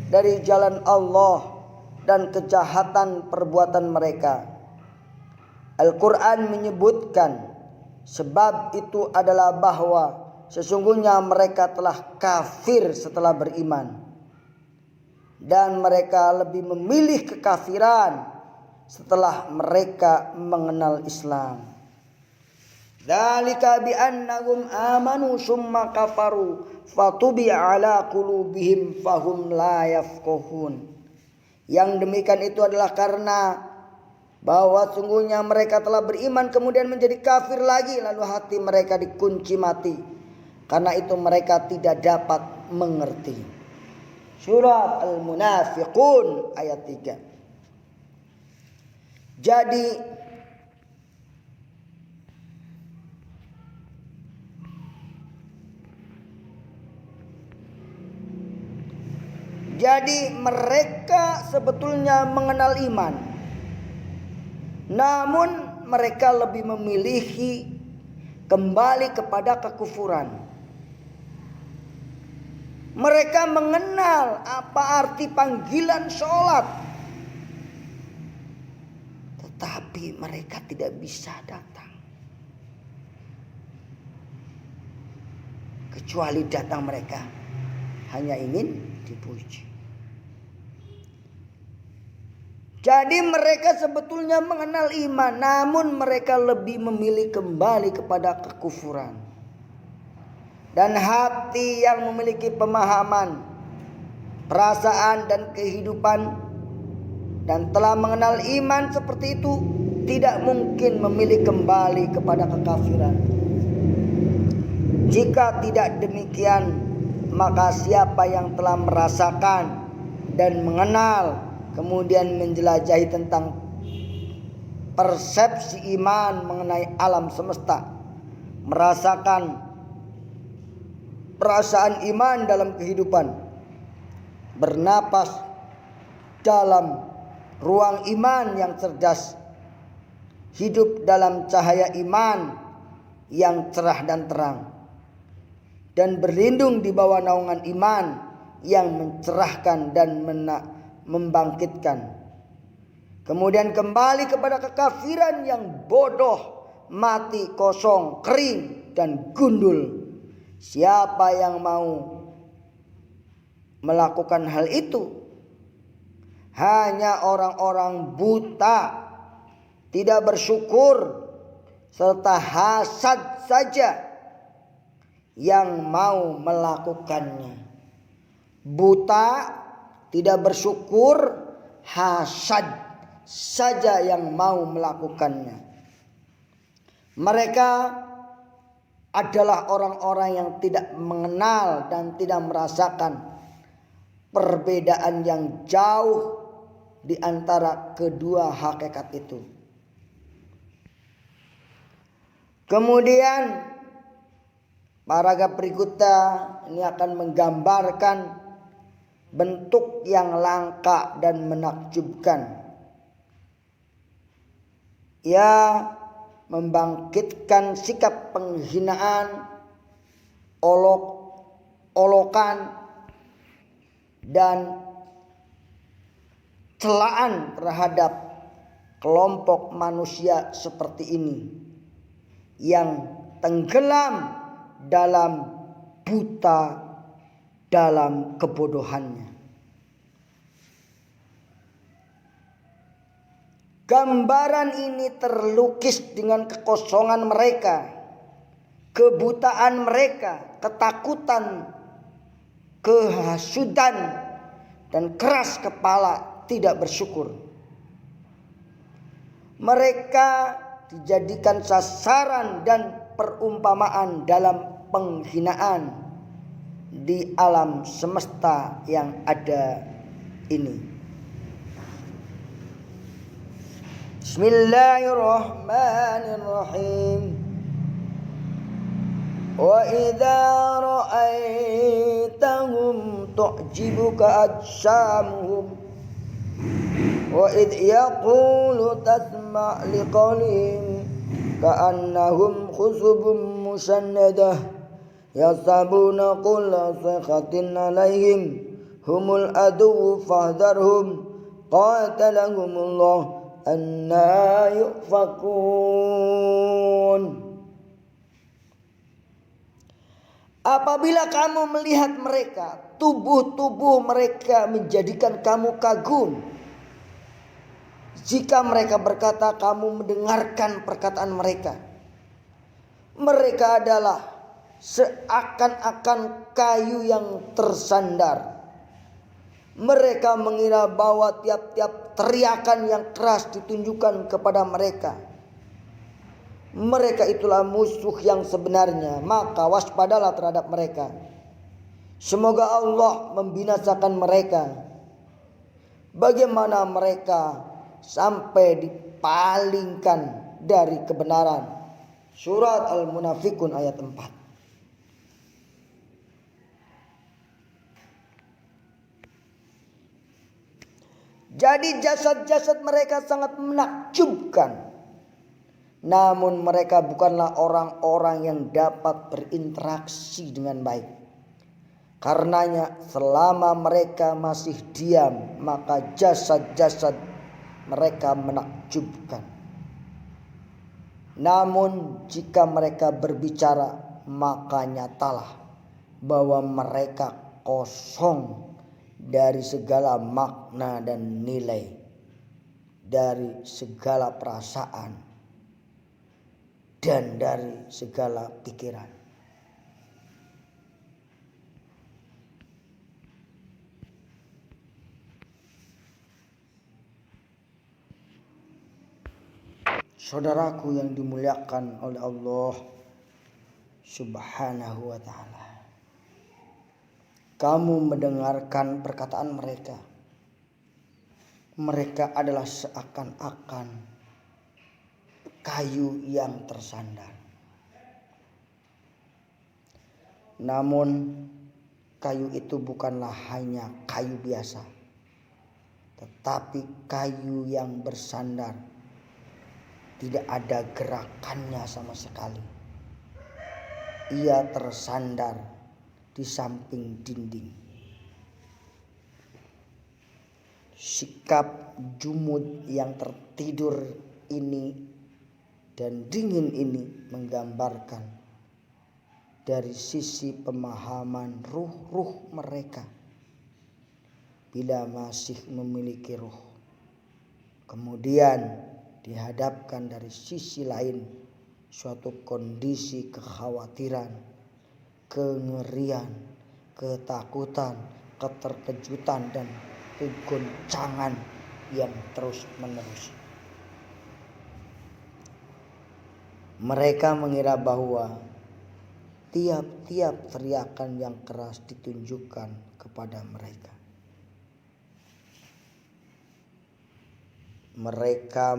dari jalan Allah dan kejahatan perbuatan mereka. Al-Quran menyebutkan sebab itu adalah bahwa sesungguhnya mereka telah kafir setelah beriman, dan mereka lebih memilih kekafiran setelah mereka mengenal Islam. Dzalika bi annahum amanu summa kafaru fatubi'a ala qulubihim fahum la yafqahun. Yang demikian itu adalah karena bahwa sungguhnya mereka telah beriman kemudian menjadi kafir lagi, lalu hati mereka dikunci mati. Karena itu mereka tidak dapat mengerti. Surat Al-Munafiqun ayat 3. Jadi mereka sebetulnya mengenal iman, namun mereka lebih memilih kembali kepada kekufuran. Mereka mengenal apa arti panggilan sholat, tetapi mereka tidak bisa datang. Kecuali datang mereka hanya ingin dipuji. Jadi mereka sebetulnya mengenal iman, namun mereka lebih memilih kembali kepada kekufuran. Dan hati yang memiliki pemahaman, perasaan dan kehidupan dan telah mengenal iman seperti itu tidak mungkin memilih kembali kepada kekafiran. Jika tidak demikian, maka siapa yang telah merasakan dan mengenal kemudian menjelajahi tentang persepsi iman mengenai alam semesta, merasakan perasaan iman dalam kehidupan, bernapas dalam ruang iman yang cerdas, hidup dalam cahaya iman yang cerah dan terang, dan berlindung di bawah naungan iman yang mencerahkan dan membangkitkan. Kemudian kembali kepada kekafiran yang bodoh, mati, kosong, kering, dan gundul. Siapa yang mau melakukan hal itu? Hanya orang-orang buta, tidak bersyukur, serta hasad saja yang mau melakukannya. Buta, tidak bersyukur, hasad saja yang mau melakukannya. Mereka adalah orang-orang yang tidak mengenal dan tidak merasakan perbedaan yang jauh di antara kedua hakikat itu. Kemudian paragraf berikutnya ini akan menggambarkan bentuk yang langka dan menakjubkan. Ia membangkitkan sikap penghinaan, olok-olokan, dan celaan terhadap kelompok manusia seperti ini yang tenggelam dalam buta dalam kebodohannya. Gambaran ini terlukis dengan kekosongan mereka, kebutaan mereka, ketakutan, kehasudan, dan keras kepala tidak bersyukur. Mereka dijadikan sasaran dan perumpamaan dalam penghinaan di alam semesta yang ada ini. Bismillahirrahmanirrahim. Wa idza ra'aitahum tu'jibuka ajsamuhum wa idh yaqulu tasma' liqawlihim ka'annahum khusubun musannadah yasabuna kulla sayhatin alaihim humul adu fahdharhum qatalahumullah anna yufakun. Apabila kamu melihat mereka, tubuh-tubuh mereka menjadikan kamu kagum. Jika mereka berkata, kamu mendengarkan perkataan mereka. Mereka adalah seakan-akan kayu yang tersandar. Mereka mengira bahwa tiap-tiap teriakan yang keras ditunjukkan kepada mereka. Mereka itulah musuh yang sebenarnya, maka waspadalah terhadap mereka. Semoga Allah membinasakan mereka. Bagaimana mereka sampai dipalingkan dari kebenaran. Surat Al-Munafikun ayat 4. Jadi jasad-jasad mereka sangat menakjubkan. Namun mereka bukanlah orang-orang yang dapat berinteraksi dengan baik. Karenanya selama mereka masih diam, maka jasad-jasad mereka menakjubkan. Namun jika mereka berbicara, maka nyatalah bahwa mereka kosong dari segala makna dan nilai, dari segala perasaan, dan dari segala pikiran. Saudaraku yang dimuliakan oleh Allah Subhanahu wa ta'ala, kamu mendengarkan perkataan mereka. Mereka adalah seakan-akan kayu yang tersandar. Namun kayu itu bukanlah hanya kayu biasa, tetapi kayu yang bersandar. Tidak ada gerakannya sama sekali. Ia tersandar di samping dinding. Sikap jumud yang tertidur ini dan dingin ini menggambarkan dari sisi pemahaman ruh-ruh mereka. Bila masih memiliki ruh, kemudian dihadapkan dari sisi lain suatu kondisi kekhawatiran, kengerian, ketakutan, keterkejutan, dan kegoncangan yang terus menerus. Mereka mengira bahwa tiap-tiap teriakan yang keras ditunjukkan kepada mereka. Mereka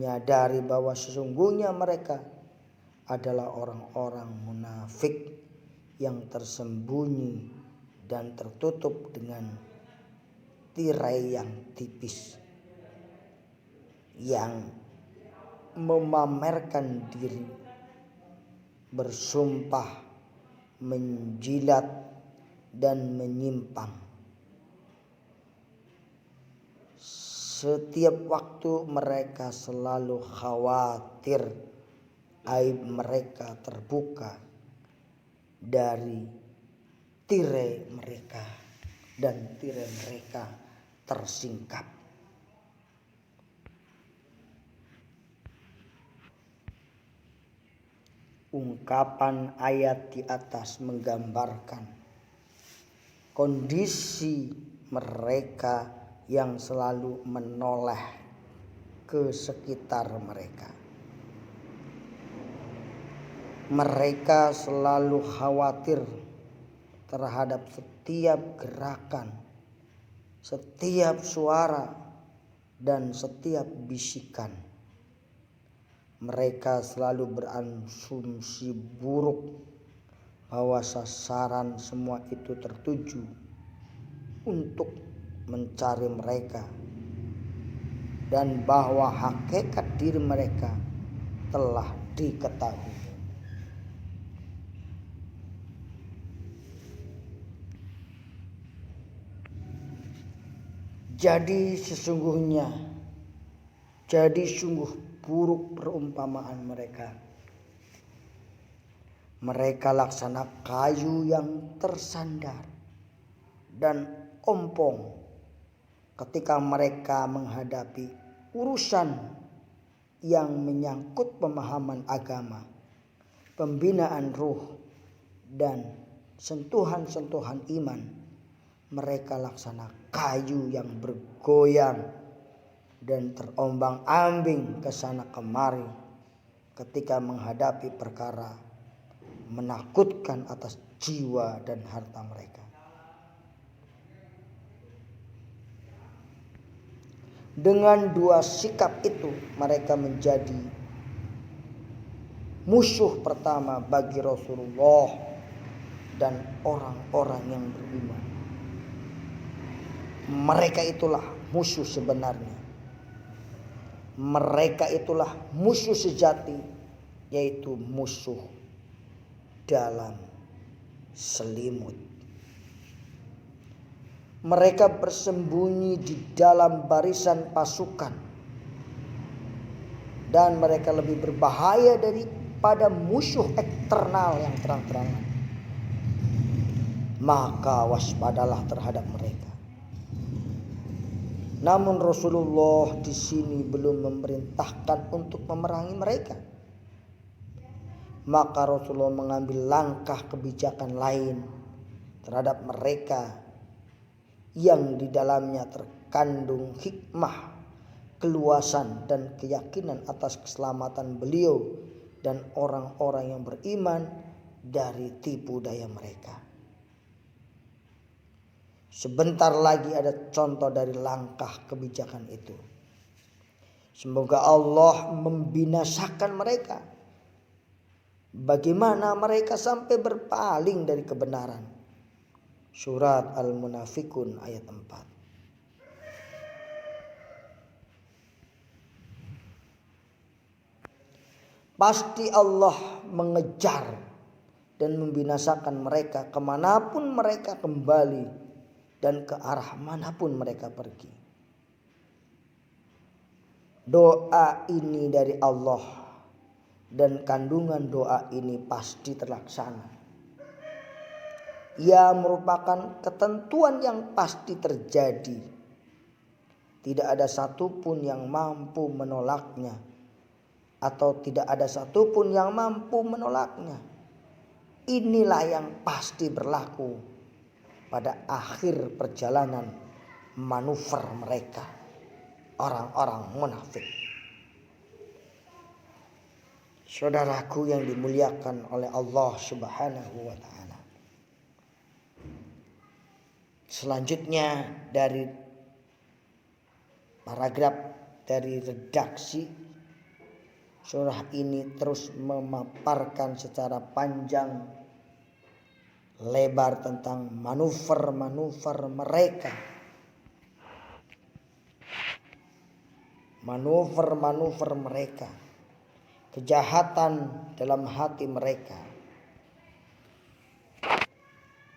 menyadari bahwa sesungguhnya mereka adalah orang-orang munafik yang tersembunyi dan tertutup dengan tirai yang tipis, yang memamerkan diri, bersumpah, menjilat, dan menyimpang. Setiap waktu mereka selalu khawatir aib mereka terbuka dari tirai mereka dan tirai mereka tersingkap. Ungkapan ayat di atas menggambarkan kondisi mereka yang selalu menoleh ke sekitar mereka. Mereka selalu khawatir terhadap setiap gerakan, setiap suara, dan setiap bisikan. Mereka selalu berasumsi buruk bahwa sasaran semua itu tertuju untuk mencari mereka, dan bahwa hakikat diri mereka telah diketahui. Jadi sungguh buruk perumpamaan mereka. Mereka laksana kayu yang tersandar dan ompong ketika mereka menghadapi urusan yang menyangkut pemahaman agama, pembinaan ruh, dan sentuhan-sentuhan iman. Mereka laksana kayu yang bergoyang dan terombang-ambing ke sana kemari ketika menghadapi perkara menakutkan atas jiwa dan harta mereka. Dengan dua sikap itu mereka menjadi musuh pertama bagi Rasulullah dan orang-orang yang beriman. Mereka itulah musuh sebenarnya. Mereka itulah musuh sejati, yaitu musuh dalam selimut. Mereka bersembunyi di dalam barisan pasukan, dan mereka lebih berbahaya daripada musuh eksternal yang terang-terangan. Maka waspadalah terhadap mereka. Namun Rasulullah di sini belum memerintahkan untuk memerangi mereka. Maka Rasulullah mengambil langkah kebijakan lain terhadap mereka yang di dalamnya terkandung hikmah, keluasan dan keyakinan atas keselamatan beliau dan orang-orang yang beriman dari tipu daya mereka. Sebentar lagi ada contoh dari langkah kebijakan itu. Semoga Allah membinasakan mereka. Bagaimana mereka sampai berpaling dari kebenaran. Surat Al-Munafikun ayat 4. Pasti Allah mengejar dan membinasakan mereka kemanapun mereka kembali dan ke arah manapun mereka pergi. Doa ini dari Allah, dan kandungan doa ini pasti terlaksana. Ia merupakan ketentuan yang pasti terjadi. Tidak ada satupun yang mampu menolaknya, atau tidak ada satupun yang mampu menolaknya. Inilah yang pasti berlaku pada akhir perjalanan manuver mereka, orang-orang munafik. Saudaraku yang dimuliakan oleh Allah Subhanahu wa ta'ala. Selanjutnya dari paragraf dari redaksi surah ini terus memaparkan secara panjang lebar tentang manuver-manuver mereka. Manuver-manuver mereka. Kejahatan dalam hati mereka.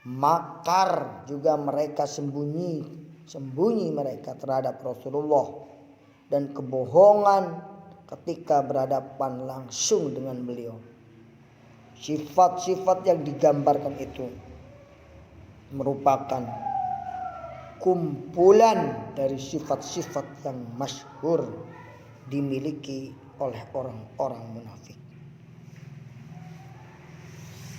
Makar juga mereka sembunyi mereka terhadap Rasulullah. Dan kebohongan ketika berhadapan langsung dengan beliau. Sifat-sifat yang digambarkan itu merupakan kumpulan dari sifat-sifat yang masyhur dimiliki oleh orang-orang munafik.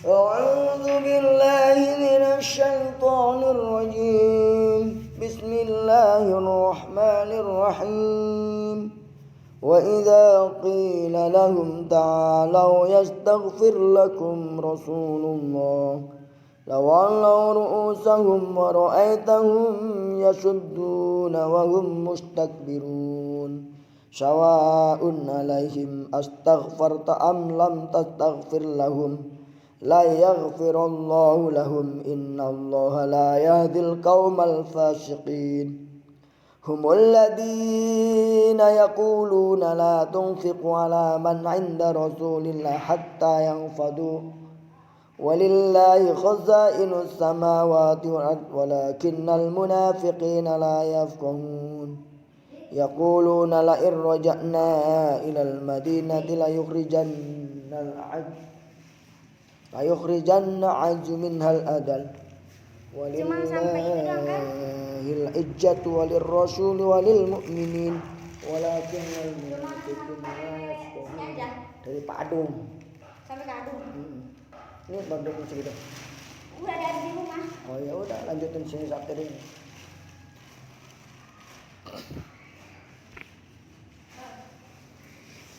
A'udzu billahi minasy syaithanir rajim. Bismillahirrahmanirrahim. وَإِذَا قِيلَ لَهُمْ تَعَالَوْا يَسْتَغْفِرْ لَكُمْ رَسُولُ اللَّهِ لَوَلَّوْا رُءُوسَهُمْ وَرَأَيْتَهُمْ يَصُدُّونَ وَهُمْ مُسْتَكْبِرُونَ سَوَاءٌ عَلَيْهِمْ أَسْتَغْفَرْتَ أَمْ لَمْ تَسْتَغْفِرْ لَهُمْ لَن يَغْفِرَ اللَّهُ لَهُمْ إِنَّ اللَّهَ لَا يَهْدِي الْقَوْمَ الْفَاسِقِينَ Humul ladzina yaquluna la tunfiqu ala man 'inda Rasulillah hatta yanfadu walillahi khazainus samawati wal ard walakinnal munafiqina la yafqahun yaquluna la in raja'na ilal madinati la yukhrijanna 'azzu minhal adal walillahil izzatu walir rasul walil mu'minin walakinnal munafiqina la yafqahun. Dari Pak Adung sampai ke Adung. Ini bandung segitu. Udah ada di rumah. Oh ya udah, lanjutin sini Sabtu ini.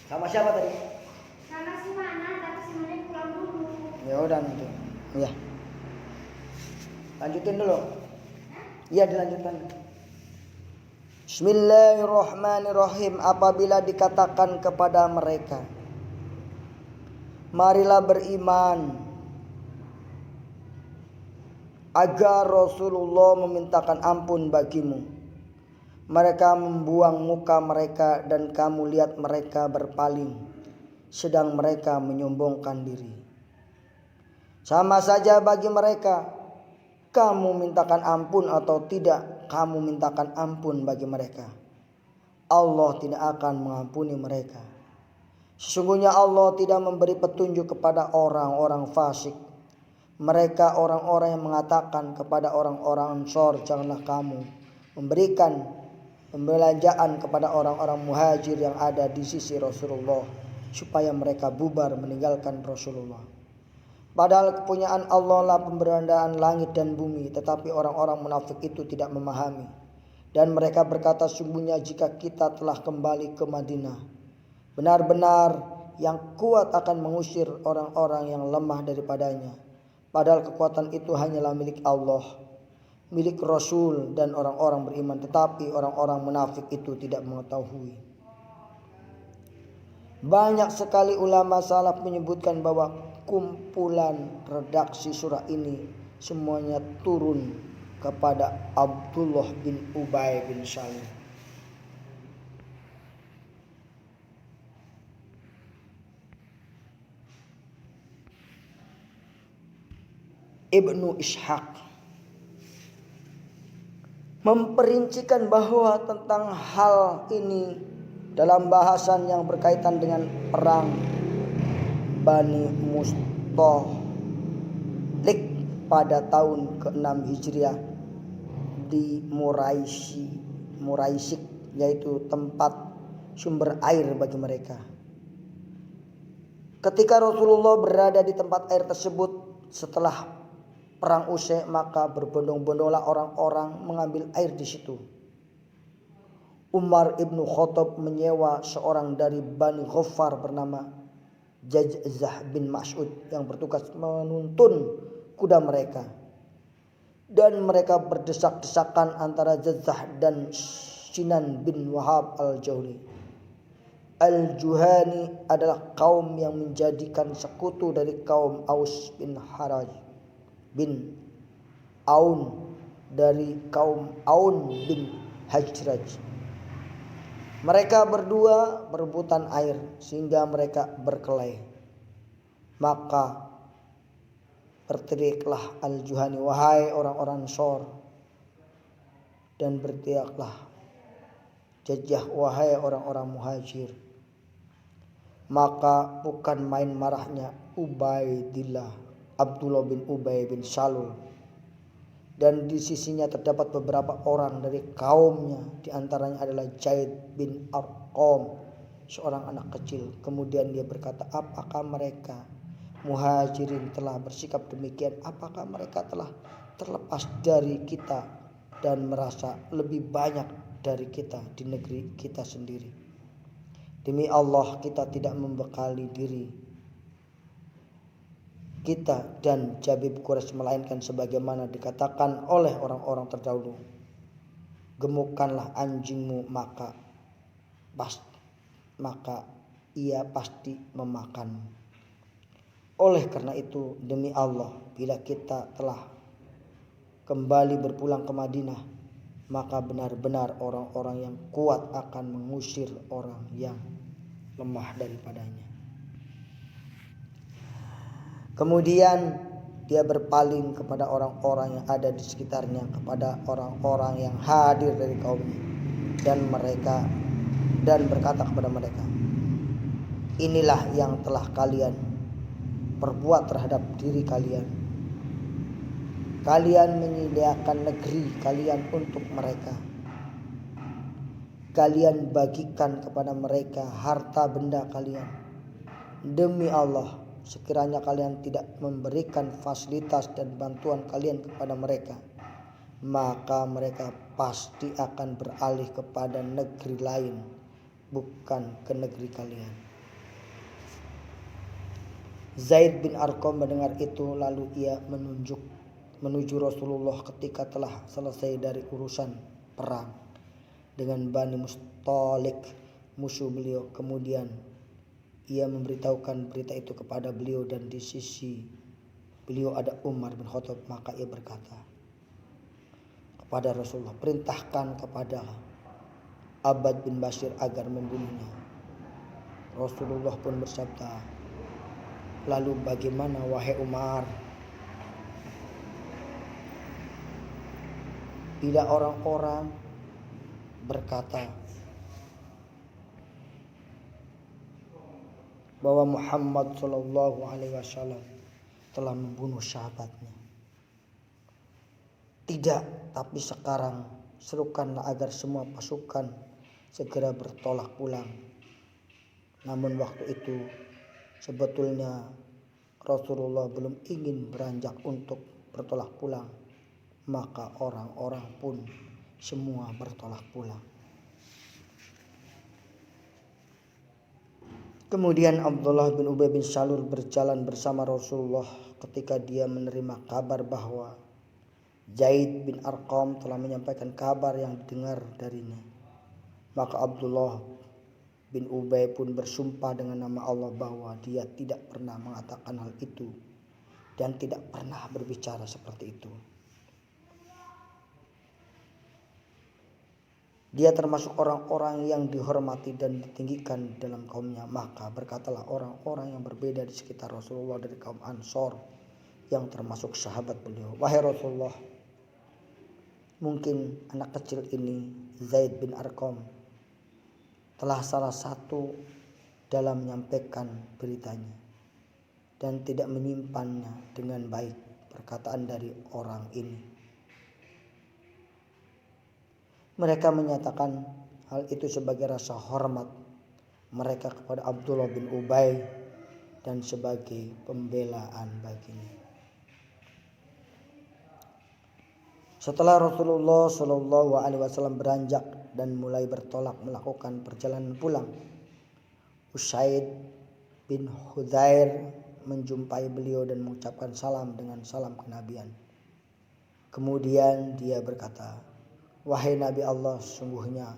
Sama siapa tadi? Sama si Mana, tapi si Mana pulang dulu. Ya udah nanti. Iya. Lanjutin dulu. Iya dilanjutkan. Bismillahirrahmanirrahim. Apabila dikatakan kepada mereka, marilah beriman, agar Rasulullah memintakan ampun bagimu. Mereka membuang muka mereka dan kamu lihat mereka berpaling, sedang mereka menyombongkan diri. Sama saja bagi mereka, kamu mintakan ampun atau tidak, kamu mintakan ampun bagi mereka. Allah tidak akan mengampuni mereka. Sesungguhnya Allah tidak memberi petunjuk kepada orang-orang fasik. Mereka orang-orang yang mengatakan kepada orang-orang Ansor, janganlah kamu memberikan pembelanjaan kepada orang-orang muhajir yang ada di sisi Rasulullah, supaya mereka bubar meninggalkan Rasulullah. Padahal kepunyaan Allah lah pemberadaan langit dan bumi, tetapi orang-orang munafik itu tidak memahami. Dan mereka berkata, sungguhnya jika kita telah kembali ke Madinah, benar-benar yang kuat akan mengusir orang-orang yang lemah daripadanya. Padahal kekuatan itu hanyalah milik Allah, milik Rasul dan orang-orang beriman, tetapi orang-orang munafik itu tidak mengetahui. Banyak sekali ulama salaf menyebutkan bahwa kumpulan redaksi surah ini semuanya turun kepada Abdullah bin Ubay bin Salul. Ibnu Ishaq memperincikan bahwa tentang hal ini dalam bahasan yang berkaitan dengan perang Bani Mustalik pada tahun ke-6 Hijriah di Muraisik, yaitu tempat sumber air bagi mereka. Ketika Rasulullah berada di tempat air tersebut setelah perang usai, maka berbondong-bondonglah orang-orang mengambil air di situ. Umar ibnu Khattab menyewa seorang dari Bani Ghaffar bernama Jazah bin Mas'ud yang bertugas menuntun kuda mereka. Dan mereka berdesak-desakan antara Jazah dan Sinan bin Wahab al-Jawli. Al-Juhani adalah kaum yang menjadikan sekutu dari kaum Aus bin Haraj bin Aun dari kaum Aun bin Hajraj. Mereka berdua berebutan air sehingga mereka berkelahi. Maka berteriaklah Al-Juhani, wahai orang-orang Ansor, dan berteriaklah Jajah, wahai orang-orang Muhajir. Maka bukan main marahnya Abdullah bin Ubay bin Salul, dan di sisinya terdapat beberapa orang dari kaumnya, di antaranya adalah Zaid bin Arqam, seorang anak kecil. Kemudian dia berkata, apakah mereka Muhajirin telah bersikap demikian? Apakah mereka telah terlepas dari kita dan merasa lebih banyak dari kita di negeri kita sendiri? Demi Allah, kita tidak membekali diri kita dan Jabib Quraisy melainkan sebagaimana dikatakan oleh orang-orang terdahulu, gemukkanlah anjingmu maka ia pasti memakan. Oleh karena itu, demi Allah, bila kita telah kembali berpulang ke Madinah, maka benar-benar orang-orang yang kuat akan mengusir orang yang lemah daripadanya. Kemudian dia berpaling kepada orang-orang yang ada di sekitarnya, kepada orang-orang yang hadir dari kaumnya, dan berkata kepada mereka, inilah yang telah kalian perbuat terhadap diri kalian. Kalian menyediakan negeri kalian untuk mereka. Kalian bagikan kepada mereka harta benda kalian. Demi Allah, sekiranya kalian tidak memberikan fasilitas dan bantuan kalian kepada mereka, maka mereka pasti akan beralih kepada negeri lain, bukan ke negeri kalian. Zaid bin Arqam mendengar itu, lalu ia menuju Rasulullah ketika telah selesai dari urusan perang dengan Bani Mustalik, musuh beliau. Kemudian ia memberitahukan berita itu kepada beliau, dan di sisi beliau ada Umar bin Khattab. Maka ia berkata kepada Rasulullah, perintahkan kepada Abbad bin Bashir agar membunuhnya. Rasulullah pun bersabda, lalu bagaimana wahai Umar? Bila orang-orang berkata bahwa Muhammad SAW telah membunuh sahabatnya. Tidak, tapi sekarang serukanlah agar semua pasukan segera bertolak pulang. Namun waktu itu sebetulnya Rasulullah belum ingin beranjak untuk bertolak pulang, maka orang-orang pun semua bertolak pulang. Kemudian Abdullah bin Ubay bin Salul berjalan bersama Rasulullah ketika dia menerima kabar bahwa Zaid bin Arqam telah menyampaikan kabar yang didengar darinya. Maka Abdullah bin Ubay pun bersumpah dengan nama Allah bahwa dia tidak pernah mengatakan hal itu dan tidak pernah berbicara seperti itu. Dia termasuk orang-orang yang dihormati dan ditinggikan dalam kaumnya. Maka berkatalah orang-orang yang berbeda di sekitar Rasulullah dari kaum Ansor yang termasuk sahabat beliau, wahai Rasulullah, mungkin anak kecil ini, Zaid bin Arqam, telah salah satu dalam menyampaikan beritanya dan tidak menyimpannya dengan baik perkataan dari orang ini. Mereka menyatakan hal itu sebagai rasa hormat mereka kepada Abdullah bin Ubay dan sebagai pembelaan baginya. Setelah Rasulullah SAW beranjak dan mulai bertolak melakukan perjalanan pulang, Usaid bin Hudzair menjumpai beliau dan mengucapkan salam dengan salam kenabian. Kemudian dia berkata, wahai Nabi Allah, sesungguhnya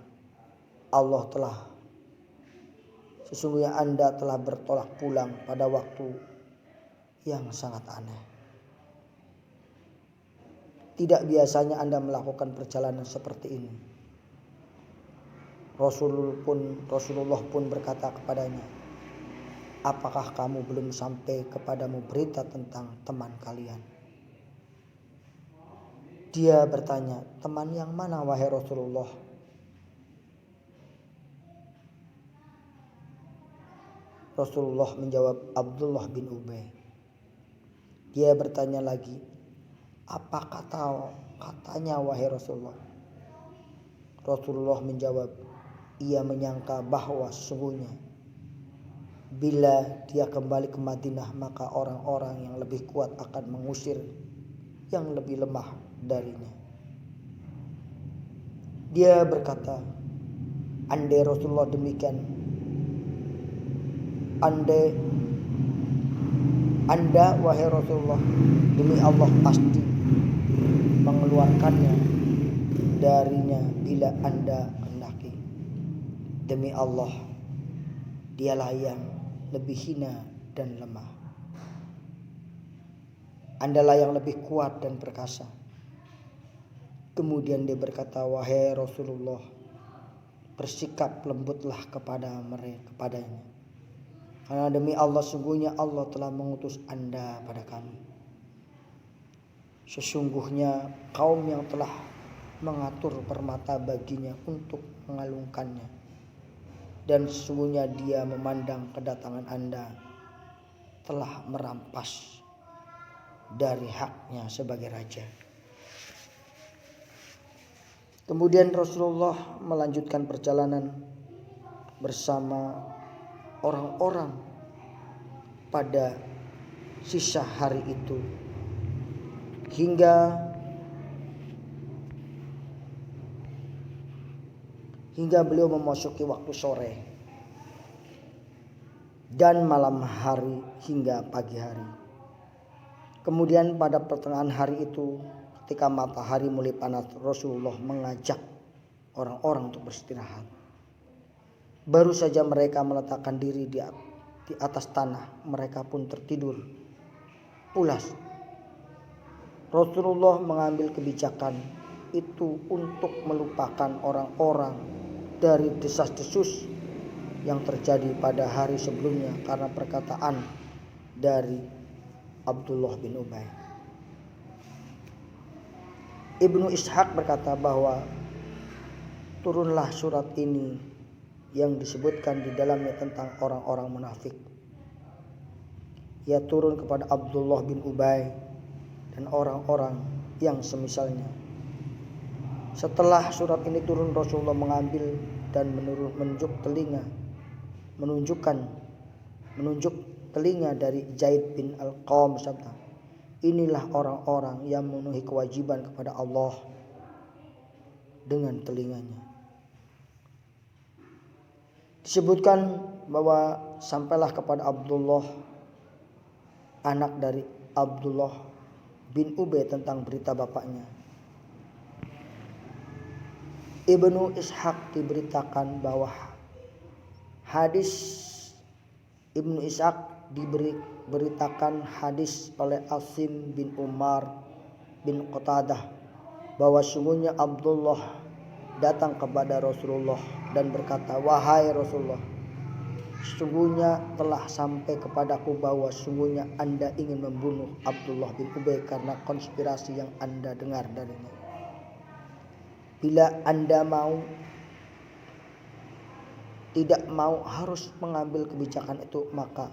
Anda telah bertolak pulang pada waktu yang sangat aneh. Tidak biasanya Anda melakukan perjalanan seperti ini. Rasulullah pun berkata kepadanya, apakah kamu belum sampai kepadamu berita tentang teman kalian? Dia bertanya, teman yang mana wahai Rasulullah? Rasulullah menjawab, Abdullah bin Ubay. Dia bertanya lagi, apa katanya wahai Rasulullah? Rasulullah menjawab, ia menyangka bahwa sesungguhnya bila dia kembali ke Madinah, maka orang-orang yang lebih kuat akan mengusir yang lebih lemah darinya. Dia berkata, andai Rasulullah demikian, Anda wahai Rasulullah, demi Allah pasti mengeluarkannya darinya bila Anda kehendaki. Demi Allah, dialah yang lebih hina dan lemah. Andalah yang lebih kuat dan perkasa. Kemudian dia berkata, wahai Rasulullah, bersikap lembutlah kepadanya. Karena demi Allah, sungguhnya Allah telah mengutus Anda pada kami. Sesungguhnya kaum yang telah mengatur permata baginya untuk mengalungkannya. Dan sesungguhnya dia memandang kedatangan Anda telah merampas dari haknya sebagai raja. Kemudian Rasulullah melanjutkan perjalanan bersama orang-orang pada sisa hari itu hingga beliau memasuki waktu sore dan malam hari hingga pagi hari. Kemudian pada pertengahan hari itu, ketika matahari mulai panas, Rasulullah mengajak orang-orang untuk beristirahat. Baru saja mereka meletakkan diri di atas tanah, mereka pun tertidur pulas. Rasulullah mengambil kebijakan itu untuk melupakan orang-orang dari desas-desus yang terjadi pada hari sebelumnya karena perkataan dari Abdullah bin Ubay. Ibnu Ishaq berkata bahwa turunlah surat ini yang disebutkan di dalamnya tentang orang-orang munafik. Ia turun kepada Abdullah bin Ubay dan orang-orang yang semisalnya. Setelah surat ini turun, Rasulullah mengambil dan menunjuk telinga dari Zaid bin Al-Qam bersabda, inilah orang-orang yang memenuhi kewajiban kepada Allah dengan telinganya. Disebutkan bahwa sampailah kepada Abdullah, anak dari Abdullah bin Ubay, tentang berita bapaknya. Ibnu Ishaq diberitakan bahwa Ibnu Ishaq diberitakan hadis oleh Asim bin Umar bin Qatadah bahwa sungguhnya Abdullah datang kepada Rasulullah dan berkata, wahai Rasulullah, sesungguhnya telah sampai kepadaku bahwa sungguhnya Anda ingin membunuh Abdullah bin Ubay karena konspirasi yang Anda dengar darinya. Bila Anda tidak mau harus mengambil kebijakan itu, maka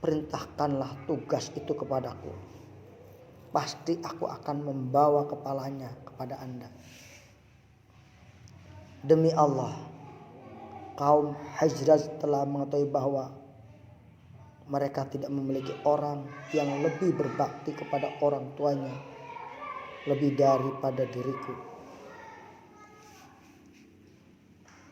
perintahkanlah tugas itu kepadaku. Pasti aku akan membawa kepalanya kepada Anda. Demi Allah, kaum Hajraj telah mengetahui bahwa mereka tidak memiliki orang yang lebih berbakti kepada orang tuanya lebih daripada diriku.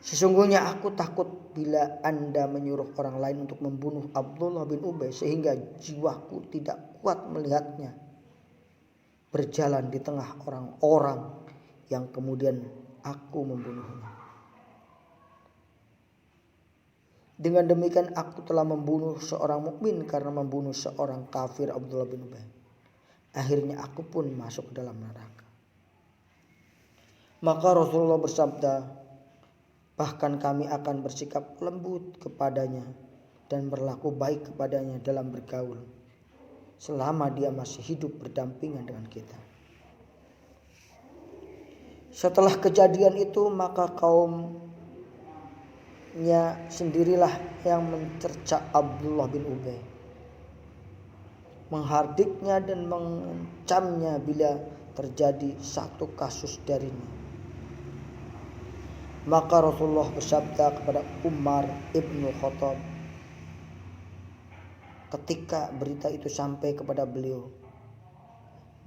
Sesungguhnya aku takut bila Anda menyuruh orang lain untuk membunuh Abdullah bin Ubay sehingga jiwaku tidak kuat melihatnya berjalan di tengah orang-orang yang kemudian aku membunuhnya. Dengan demikian aku telah membunuh seorang mukmin karena membunuh seorang kafir, Abdullah bin Ubay. Akhirnya aku pun masuk dalam neraka. Maka Rasulullah bersabda, bahkan kami akan bersikap lembut kepadanya dan berlaku baik kepadanya dalam bergaul selama dia masih hidup berdampingan dengan kita. Setelah kejadian itu, maka kaumnya sendirilah yang mencerca Abdullah bin Ubay, menghardiknya dan mengancamnya bila terjadi satu kasus darinya. Maka Rasulullah bersabda kepada Umar ibnu Khattab ketika berita itu sampai kepada beliau,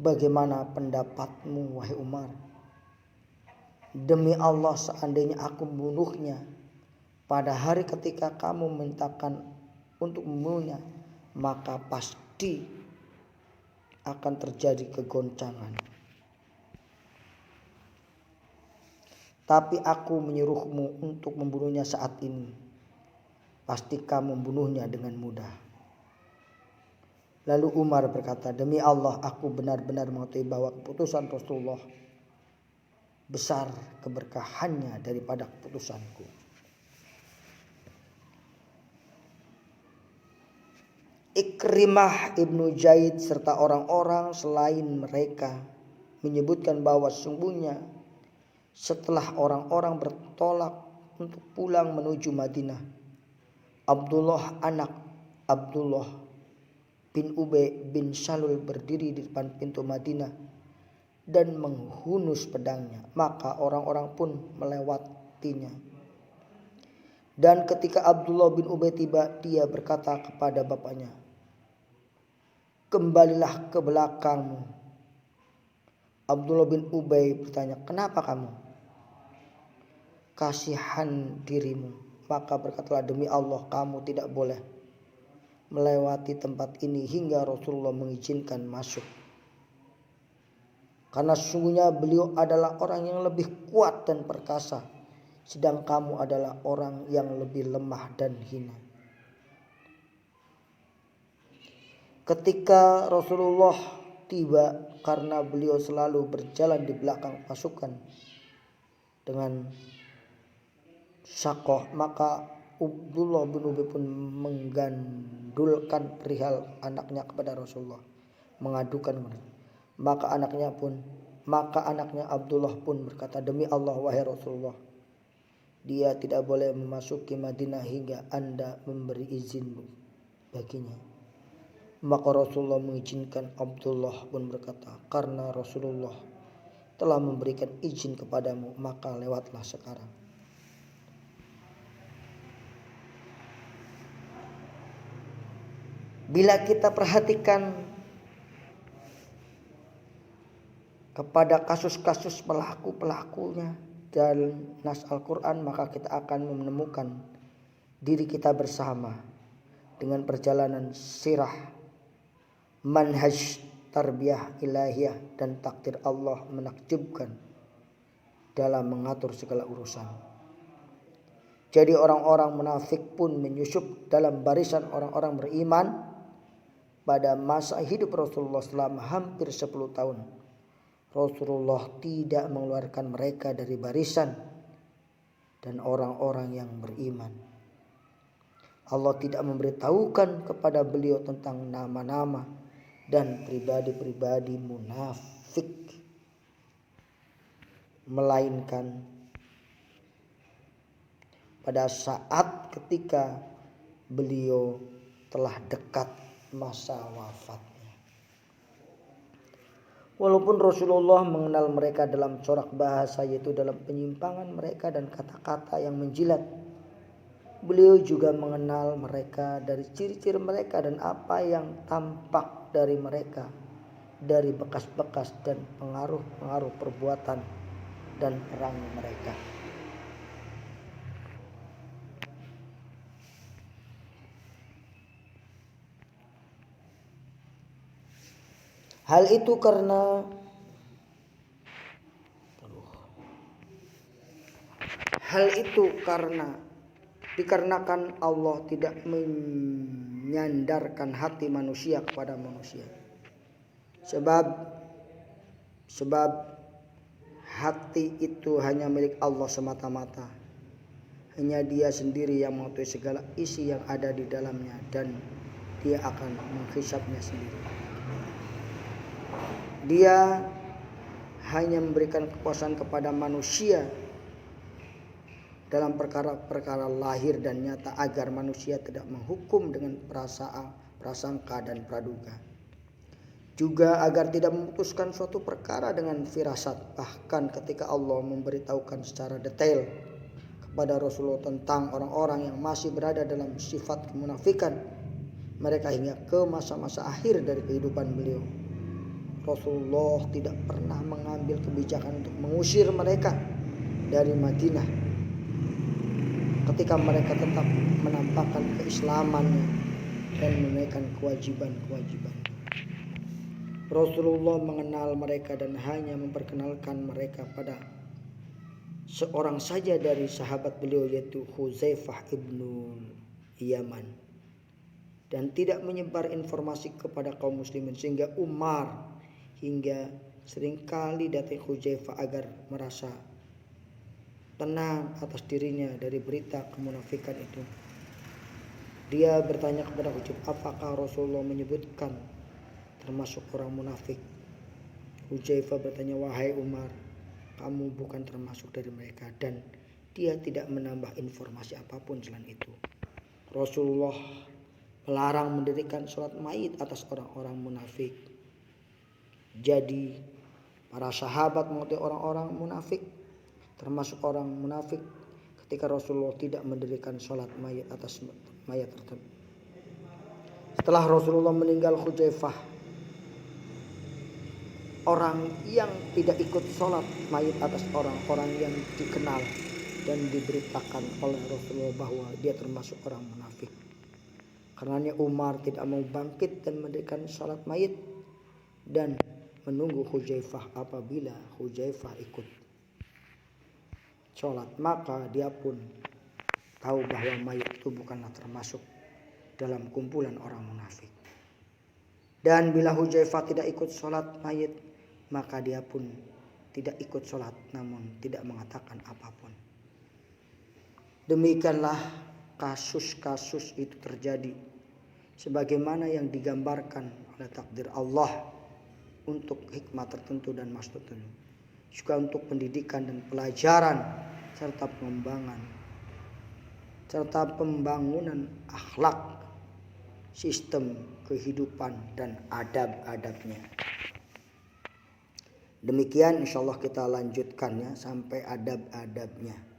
bagaimana pendapatmu wahai Umar? Demi Allah, seandainya aku membunuhnya pada hari ketika kamu mintakan untuk membunuhnya, maka pasti akan terjadi kegoncangan. Tapi aku menyuruhmu untuk membunuhnya saat ini, pasti kamu membunuhnya dengan mudah. Lalu Umar berkata, demi Allah, aku benar-benar mengetahui bahwa keputusan Rasulullah besar keberkahannya daripada keputusanku. Ikrimah ibnu Zaid serta orang-orang selain mereka menyebutkan bahwa sesungguhnya setelah orang-orang bertolak untuk pulang menuju Madinah, Abdullah anak Abdullah bin Ubay bin Salul berdiri di depan pintu Madinah dan menghunus pedangnya, maka orang-orang pun melewatinya. Dan ketika Abdullah bin Ubay tiba, dia berkata kepada bapaknya, "Kembalilah ke belakangmu." Abdullah bin Ubay bertanya, "Kenapa kamu?" "Kasihan dirimu." Maka berkatalah, "Demi Allah, kamu tidak boleh melewati tempat ini hingga Rasulullah mengizinkan masuk. Karena sesungguhnya beliau adalah orang yang lebih kuat dan perkasa, sedang kamu adalah orang yang lebih lemah dan hina." Ketika Rasulullah tiba, karena beliau selalu berjalan di belakang pasukan dengan syakoh, maka Abdullah bin Ubay pun menggandulkan perihal anaknya kepada Rasulullah, mengadukan mereka. Maka anaknya Abdullah pun berkata, "Demi Allah, wahai Rasulullah, dia tidak boleh memasuki Madinah hingga Anda memberi izin baginya." Maka Rasulullah mengizinkan. Abdullah pun berkata, "Karena Rasulullah telah memberikan izin kepadamu, maka lewatlah sekarang." Bila kita perhatikan kepada kasus-kasus pelaku-pelakunya dalam nas Al-Quran, maka kita akan menemukan diri kita bersama dengan perjalanan sirah, manhaj tarbiyah ilahiyah dan takdir Allah menakjubkan dalam mengatur segala urusan. Jadi orang-orang munafik pun menyusup dalam barisan orang-orang beriman pada masa hidup Rasulullah selama hampir 10 tahun. Rasulullah tidak mengeluarkan mereka dari barisan dan orang-orang yang beriman. Allah tidak memberitahukan kepada beliau tentang nama-nama dan pribadi-pribadi munafik, melainkan pada saat ketika beliau telah dekat masa wafatnya. Walaupun Rasulullah mengenal mereka dalam corak bahasa, yaitu dalam penyimpangan mereka dan kata-kata yang menjilat, beliau juga mengenal mereka dari ciri-ciri mereka dan apa yang tampak dari mereka, dari bekas-bekas dan pengaruh-pengaruh perbuatan dan perang mereka. Hal itu karena dikarenakan Allah tidak menyandarkan hati manusia kepada manusia. Sebab hati itu hanya milik Allah semata-mata. Hanya Dia sendiri yang mengetahui segala isi yang ada di dalamnya, dan Dia akan menghisapnya sendiri. Dia hanya memberikan kekuasaan kepada manusia dalam perkara-perkara lahir dan nyata agar manusia tidak menghukum dengan prasangka dan praduga. Juga agar tidak memutuskan suatu perkara dengan firasat. Bahkan ketika Allah memberitahukan secara detail kepada Rasulullah tentang orang-orang yang masih berada dalam sifat kemunafikan mereka hingga ke masa-masa akhir dari kehidupan beliau, Rasulullah tidak pernah mengambil kebijakan untuk mengusir mereka dari Madinah ketika mereka tetap menampakkan keislamannya dan menunaikan kewajiban-kewajiban. Rasulullah mengenal mereka dan hanya memperkenalkan mereka pada seorang saja dari sahabat beliau, yaitu Hudzaifah ibnu Yaman, dan tidak menyebar informasi kepada kaum muslimin, sehingga Umar hingga seringkali datang Hudzaifah agar merasa tenang atas dirinya dari berita kemunafikan itu. Dia bertanya kepada Hudzaifah, apakah Rasulullah menyebutkan termasuk orang munafik? Hudzaifah bertanya, wahai Umar, kamu bukan termasuk dari mereka. Dan dia tidak menambah informasi apapun selain itu. Rasulullah melarang mendirikan sholat mayit atas orang-orang munafik. Jadi para sahabat mengetahui orang-orang munafik, termasuk orang munafik, ketika Rasulullah tidak mendirikan sholat mayit atas mayat tersebut. Setelah Rasulullah meninggal, Hudzaifah, orang yang tidak ikut sholat mayit atas orang-orang yang dikenal dan diberitakan oleh Rasulullah bahwa dia termasuk orang munafik. Karenanya Umar tidak mau bangkit dan mendirikan sholat mayit dan menunggu Hudzaifah. Apabila Hudzaifah ikut sholat, maka dia pun tahu bahwa mayit itu bukanlah termasuk dalam kumpulan orang munafik. Dan bila Hudzaifah tidak ikut sholat mayit, maka dia pun tidak ikut sholat, namun tidak mengatakan apapun. Demikianlah kasus-kasus itu terjadi sebagaimana yang digambarkan oleh takdir Allah untuk hikmah tertentu dan maksud tertentu, juga untuk pendidikan dan pelajaran serta pembangunan akhlak, sistem kehidupan dan adab-adabnya. Demikian insyaallah kita lanjutkannya sampai adab-adabnya.